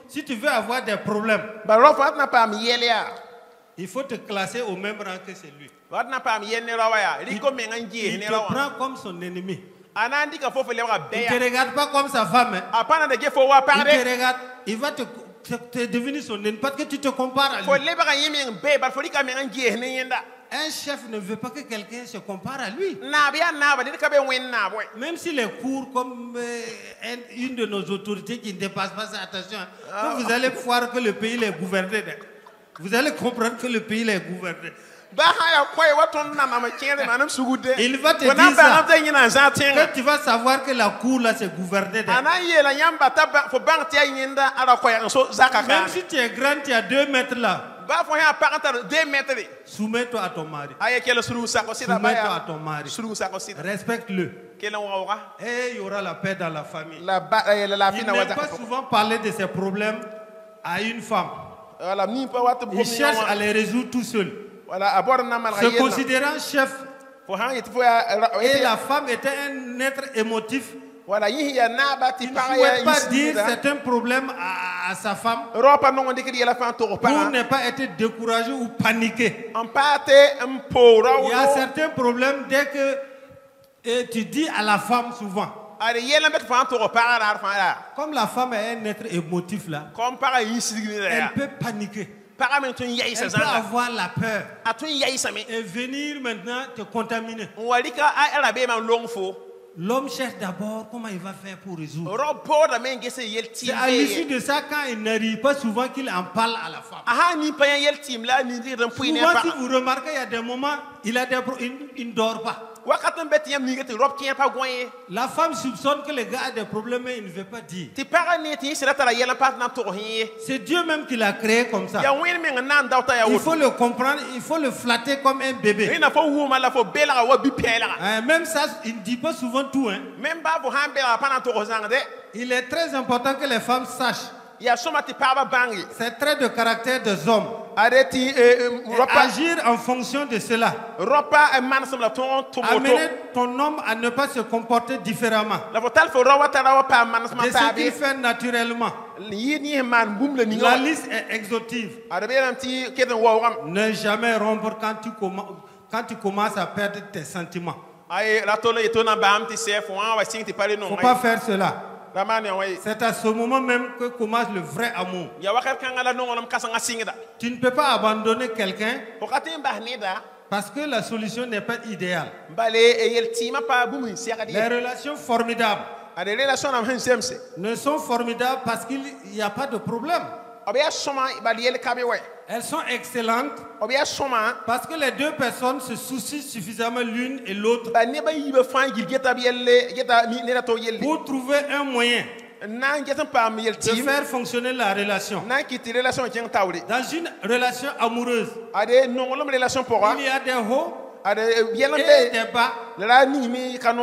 si tu veux avoir des problèmes, il faut te classer au même rang que c'est lui. Il te prend comme son ennemi. Il ne te regarde pas comme sa femme. Il te regarde, il va te devenir son ennemi parce que tu te compares à lui. Un chef ne veut pas que quelqu'un se compare à lui. Même s'il est court comme une de nos autorités qui ne dépasse pas ça, attention. Vous allez voir que le pays est gouverné. Vous allez comprendre que le pays est gouverné. Il va te dire ça, que tu vas savoir que la cour là c'est gouverné. Même si tu es grand, tu as 2 mètres là. Soumets-toi à ton mari. Soumets-toi à ton mari. Respecte-le. Et il y aura la paix dans la famille. Il n'aime pas souvent parler de ses problèmes à une femme. Il cherche à les résoudre tout seul. Se considérant chef, et la femme était un être émotif, il ne pouvait pas dire certains problèmes à sa femme pour ne pas être découragé ou paniqué. Il y a certains problèmes dès que tu dis à la femme souvent. Comme la femme est un être émotif là, elle peut paniquer. Elle peut avoir la peur et venir maintenant te contaminer. L'homme cherche d'abord comment il va faire pour résoudre. C'est à l'issue de ça, quand il n'arrive pas souvent qu'il en parle à la femme. Souvent, si vous remarquez, il y a des moments, il ne dort pas. La femme soupçonne que le gars a des problèmes et il ne veut pas dire. C'est Dieu même qui l'a créé comme ça. Il faut le comprendre, il faut le flatter comme un bébé. Même ça, il ne dit pas souvent tout. Il est très important que les femmes sachent. C'est trait de caractère des hommes. Agir en fonction de cela. Amener ton homme à ne pas se comporter différemment de ce qu'il fait naturellement. La liste est exhaustive. Ne jamais rompre quand tu commences à perdre tes sentiments. Il ne faut pas faire cela. C'est à ce moment même que commence le vrai amour. Tu ne peux pas abandonner quelqu'un parce que la solution n'est pas idéale. Les relations formidables ne sont formidables parce qu'il n'y a pas de problème. Elles sont excellentes parce que les deux personnes se soucient suffisamment l'une et l'autre pour trouver un moyen de faire fonctionner la relation. Dans une relation amoureuse, il y a des hauts et des bas,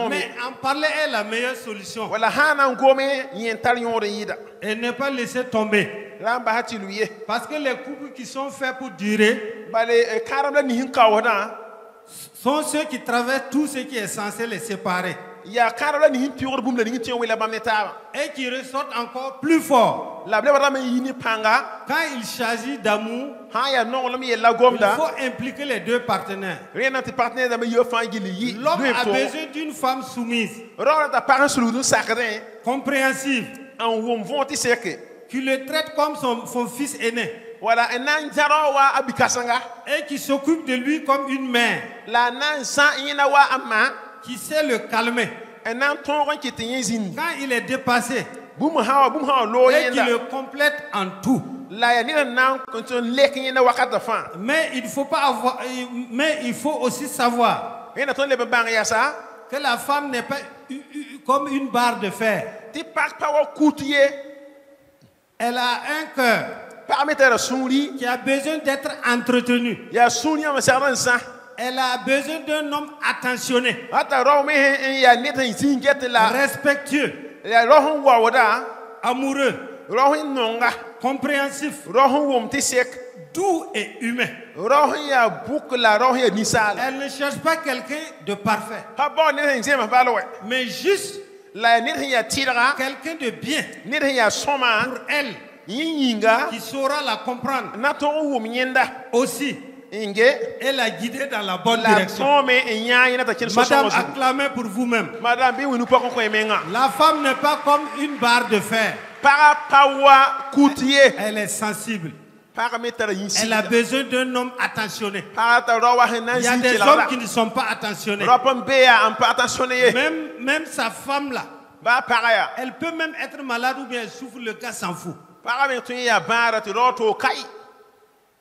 mais en parler est la meilleure solution et ne pas laisser tomber. Parce que les couples qui sont faits pour durer sont ceux qui traversent tout ce qui est censé les séparer. Et qui ressortent encore plus fort. Quand il s'agit d'amour, il faut impliquer les deux partenaires. L'homme a besoin d'une femme soumise, compréhensive, qui le traite comme son fils aîné. Et qui s'occupe de lui comme une mère, qui sait le calmer quand il est dépassé, et qui le complète en tout. Mais il faut aussi savoir que la femme n'est pas comme une barre de fer. Elle a un cœur qui a besoin d'être entretenu. Elle a besoin d'un homme attentionné, respectueux, amoureux, compréhensif, doux et humain. Elle ne cherche pas quelqu'un de parfait, mais juste quelqu'un de bien pour elle, qui saura la comprendre aussi et la guider dans la bonne direction. Madame, acclamez pour vous-même. La femme n'est pas comme une barre de fer. Elle est sensible. Elle a besoin d'un homme attentionné. Il y a des hommes qui ne sont pas attentionnés. Même sa femme là, elle peut même être malade ou bien elle souffre, le gars s'en fout.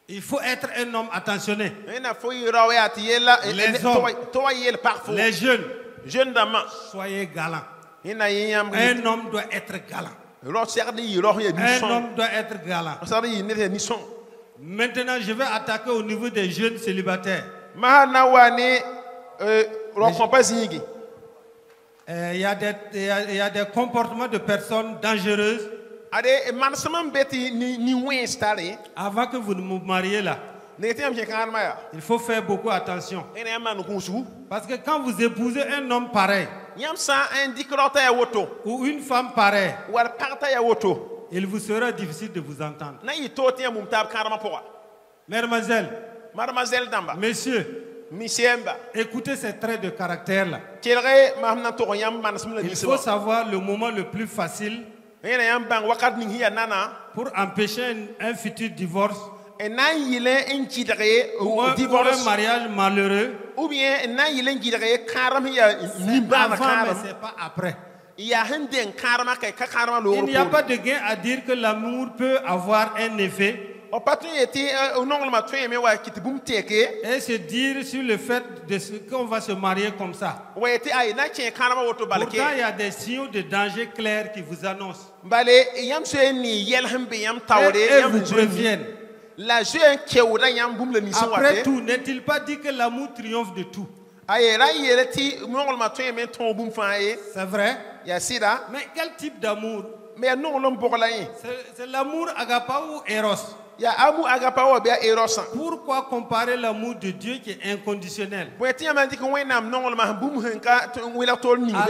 Il faut être un homme attentionné. Les hommes, les jeunes, soyez galants. Un homme doit être galant. Un homme doit être galant. Maintenant, je vais attaquer au niveau des jeunes célibataires. Il y a des comportements de personnes dangereuses. Avant que vous ne vous mariez là, il faut faire beaucoup attention. Parce que quand vous épousez un homme pareil ou une femme pareille, il vous sera difficile de vous entendre. Mademoiselle, messieurs, écoutez ces traits de caractère là. Il faut savoir le moment le plus facile pour empêcher un futur divorce ou un mariage malheureux. C'est avant, mais c'est pas après. Il n'y a pas de gain à dire que l'amour peut avoir un effet et se dire sur le fait qu'on va se marier comme ça. Pourtant, il y a des signaux de danger clairs qui vous annoncent et vous préviennent. Après tout, n'est-il pas dit que l'amour triomphe de tout? C'est vrai. Mais quel type d'amour? C'est l'amour agapao ou eros? Pourquoi comparer l'amour de Dieu qui est inconditionnel à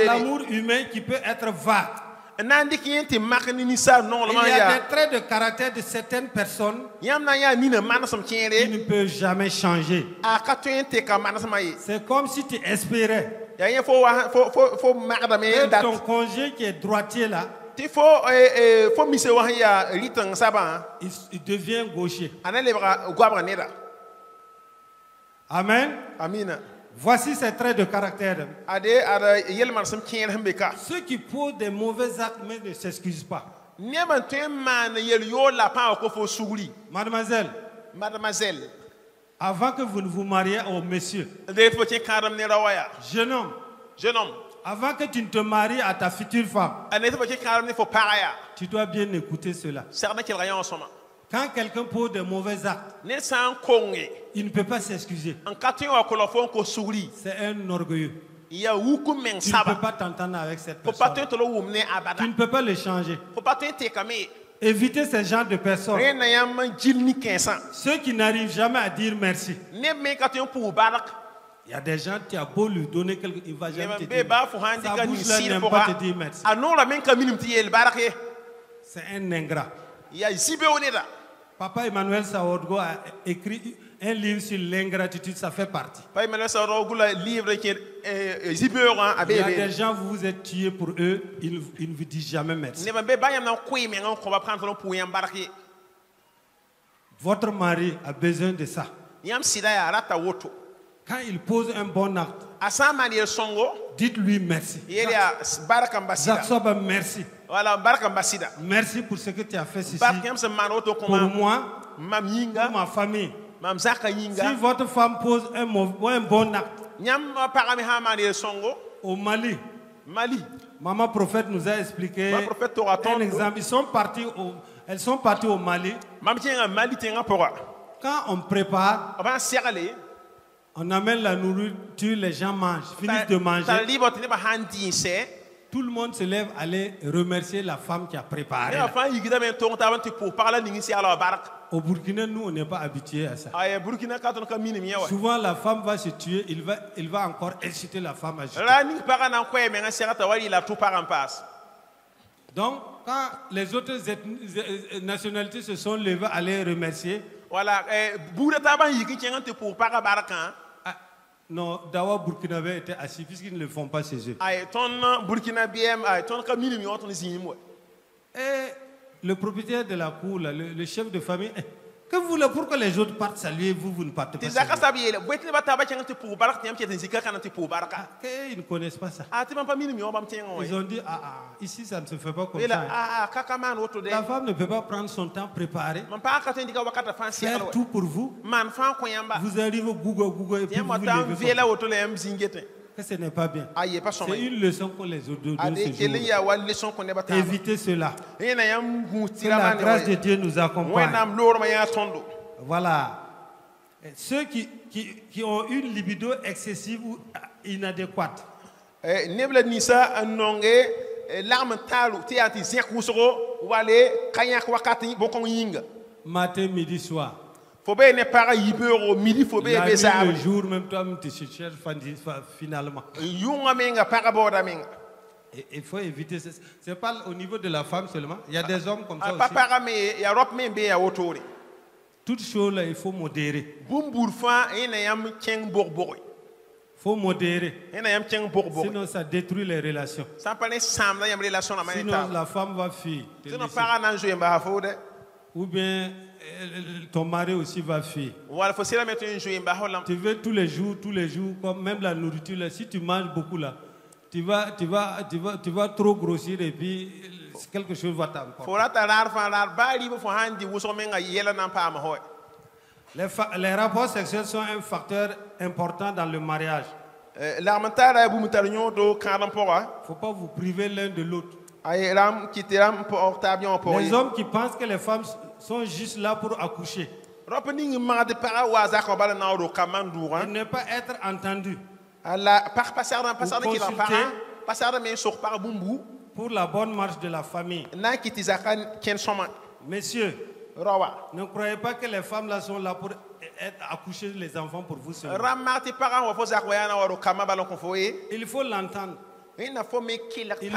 l'amour humain qui peut être vague? Il y a des traits de caractère de certaines personnes qui ne peuvent jamais changer. C'est comme si tu espérais que ton conjoint qui est droitier là, il devient gaucher. Amen. Voici ces traits de caractère. Ceux qui posent des mauvais actes mais ne s'excusent pas. Mademoiselle, avant que vous ne vous mariez au monsieur, jeune homme, avant que tu ne te maries à ta future femme, tu dois bien écouter cela. Quand quelqu'un pose de mauvais actes, il ne peut pas s'excuser. C'est un orgueilleux. Tu ne peux pas t'entendre avec cette personne. Tu ne peux pas le changer. Évitez ce genre de personnes. Ceux qui n'arrivent jamais à dire merci. Il y a des gens, tu as beau lui donner quelque chose, il ne va jamais te dire. Sa bouche là n'aime pas te dire merci. C'est un ingrat. Papa Emmanuel Saorgo a écrit un livre sur l'ingratitude, ça fait partie. Il y a des gens, vous vous êtes tués pour eux, ils ne vous disent jamais merci. Votre mari a besoin de ça. Quand il pose un bon acte, dites-lui merci. Zaksoba, merci. Merci pour ce que tu as fait ici. Pour moi, pour ma famille. Si votre femme pose un bon acte, au Mali, Maman Prophète nous a expliqué un exemple. Elles sont parties au Mali. Quand on prépare, on amène la nourriture, les gens mangent, finissent de manger. Tout le monde se lève à aller remercier la femme qui a préparé. Au Burkina, nous, on n'est pas habitués à ça. Souvent, la femme va se tuer, il va encore inciter la femme à jeter. Donc, quand les autres nationalités se sont levées à les remercier, non, Dawa Burkinabé était assis puisqu'ils ne le font pas chez eux. Et le propriétaire de la cour, là, le chef de famille, que vous voulez, pourquoi les autres partent saluer, vous ne partez pas saluer? Ils ne connaissent pas ça. Ils ont dit, ici ça ne se fait pas comme ça. La femme ne peut pas prendre son temps préparé, faire tout pour vous. Vous arrivez au Google et puis vous levez. Que ce n'est pas bien. C'est une leçon qu'on les donne ce jour. Évitez cela. Que la grâce de Dieu nous accompagne. Voilà. Ceux qui ont une libido excessive ou inadéquate. Matin, midi, soir. Le jour, même toi, tu cherches finalement. Il faut éviter ça. Ce n'est pas au niveau de la femme seulement. Il y a des hommes comme ça aussi. Toutes choses là, il faut modérer. Il faut modérer. Sinon, ça détruit les relations. Sinon, la femme va fuir. Ou bien ton mari aussi va fuir. Tu veux tous les jours, comme même la nourriture là, si tu manges beaucoup là, tu vas trop grossir et puis quelque chose va t'emporter. Les rapports sexuels sont un facteur important dans le mariage. Il ne faut pas vous priver l'un de l'autre. Les hommes qui pensent que les femmes sont juste là pour accoucher, et ne pas être entendus, pour la bonne marche de la famille. Messieurs, ne croyez pas que les femmes là sont là pour accoucher les enfants pour vous seulement. Il faut l'entendre. Il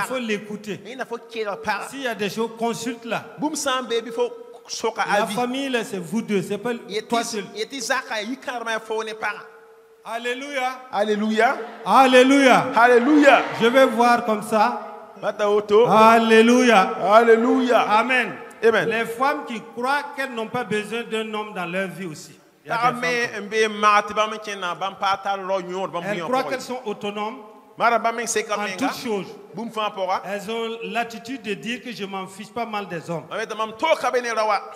faut l'écouter. S'il y a des choses, consulte-la. La famille, c'est vous deux, c'est pas toi seul. Alléluia. Alléluia. Alléluia. Alléluia. Je vais voir comme ça. Alléluia. Alléluia. Amen. Amen. Les femmes qui croient qu'elles n'ont pas besoin d'un homme dans leur vie aussi. Elles croient qu'elles sont autonomes en toutes choses. Elles ont l'attitude de dire que je m'en fiche pas mal des hommes.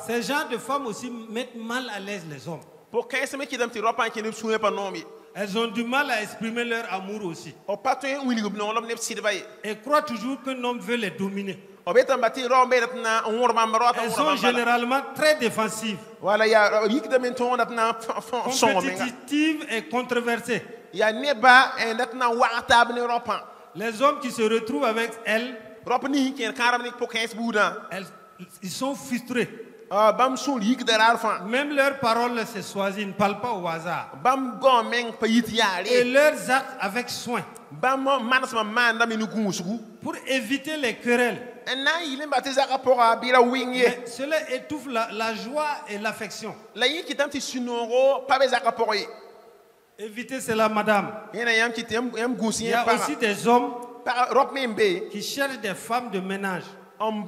Ces genres de femmes aussi mettent mal à l'aise les hommes. Elles ont du mal à exprimer leur amour aussi. Elles croient toujours qu'un homme veut les dominer. Elles sont généralement très défensives, compétitives et controversées. Les hommes qui se retrouvent avec elles, ils sont frustrés. Même leurs paroles se choisissent, ils ne parlent pas au hasard. Et leurs actes avec soin. Pour éviter les querelles. Mais cela étouffe la joie et l'affection. Évitez cela, madame. Il y a aussi des hommes qui cherchent des femmes de ménage. Mais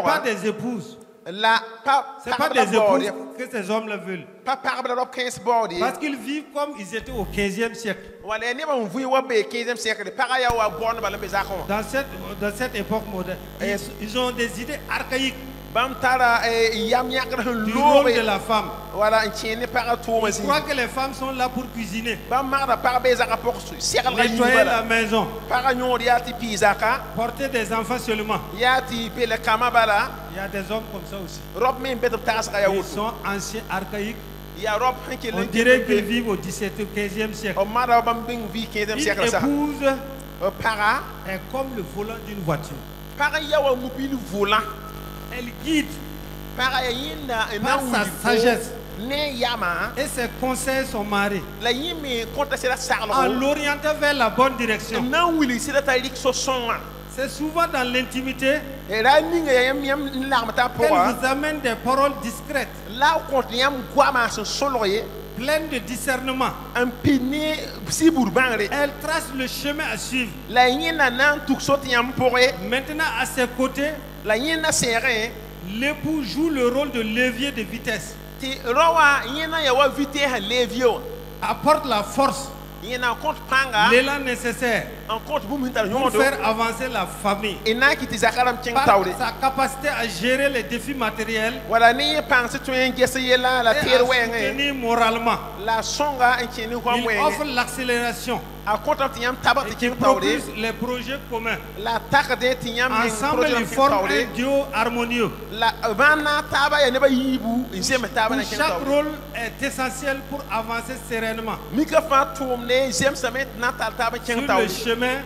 pas des épouses. Ce n'est pas des épouses que ces hommes le veulent. Parce qu'ils vivent comme ils étaient au 15e siècle. Dans cette époque moderne, ils ont des idées archaïques du rôle de la femme. Ils croient que les femmes sont là pour cuisiner, nettoyer la maison, porter des enfants seulement. Il y a des hommes comme ça aussi. Ils sont anciens, archaïques. On dirait qu'ils vivent au 17e, 15e siècle. Une épouse est comme le volant d'une voiture. Elle guide par sa sagesse et ses conseils son mari en l'orientant vers la bonne direction. C'est souvent dans l'intimité qu'elle vous amène des paroles discrètes, pleines de discernement. Elle trace le chemin à suivre. Maintenant, à ses côtés, l'époux joue le rôle de levier de vitesse. Apporte la force, l'élan nécessaire pour faire avancer la famille. Par sa capacité à gérer les défis matériels et à soutenir moralement. Il offre l'accélération et qui propulse les projets communs. Ensemble, ils forment un duo harmonieux. Chaque rôle est essentiel pour avancer sereinement sur le chemin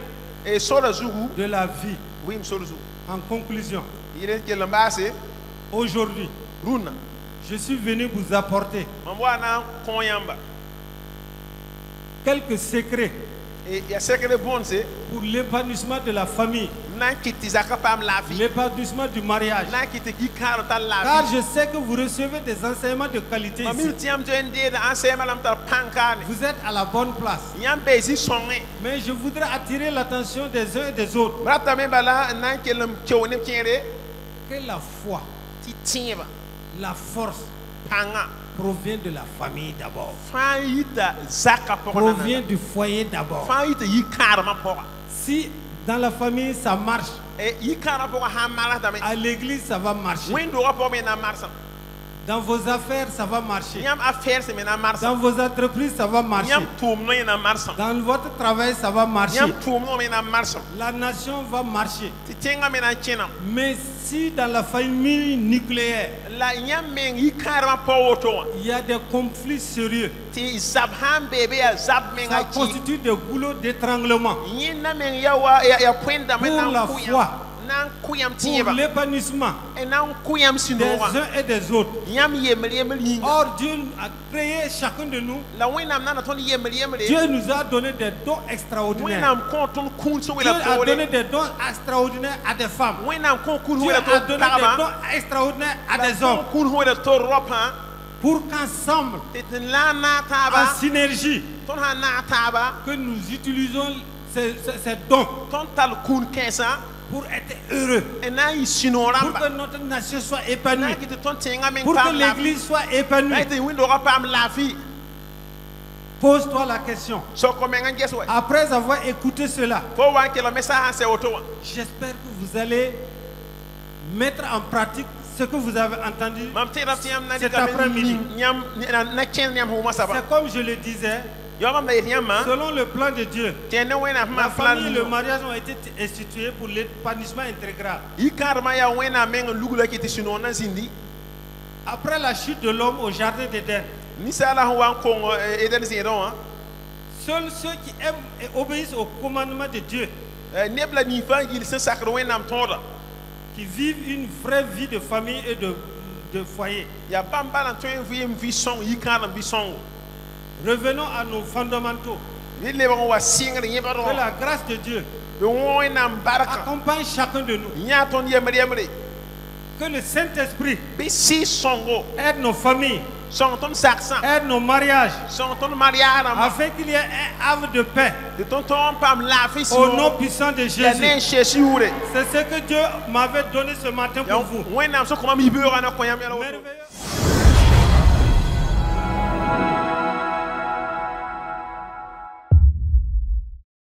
de la vie. En conclusion, aujourd'hui, je suis venu vous apporter quelques secrets pour l'épanouissement de la famille, l'épanouissement du mariage. Car je sais que vous recevez des enseignements de qualité ici. Vous êtes à la bonne place. Mais je voudrais attirer l'attention des uns et des autres que la foi, la force provient de la famille d'abord. Provient du foyer d'abord. Si dans la famille ça marche, à l'église ça va marcher. Dans vos affaires ça va marcher. Dans vos entreprises ça va marcher. Dans votre travail ça va marcher. La nation va marcher. Mais si dans la famille nucléaire il y a des conflits sérieux, ça constitue des goulots d'étranglement pour la foi, pour l'épanouissement des uns et des autres. Or, Dieu a créé chacun de nous. Dieu nous a donné des dons extraordinaires. Dieu a donné des dons extraordinaires à des femmes. Dieu a donné des dons extraordinaires à des hommes. Pour qu'ensemble, en synergie, que nous utilisons ces dons pour être heureux, pour que notre nation soit épanouie, pour que l'église soit épanouie. Pose-toi la question. Après avoir écouté cela, j'espère que vous allez mettre en pratique ce que vous avez entendu cet après-midi. C'est comme je le disais, selon le plan de Dieu, la famille et le mariage ont été institués pour l'épanouissement intégral. Après la chute de l'homme au jardin d'Éden, seuls ceux qui aiment et obéissent au commandement de Dieu qui vivent une vraie vie de famille et de foyer. Revenons à nos fondamentaux. Que la grâce de Dieu accompagne chacun de nous. Que le Saint-Esprit aide nos familles, aide nos mariages, afin qu'il y ait un havre de paix au nom puissant de Jésus. C'est ce que Dieu m'avait donné ce matin pour vous. Merveilleux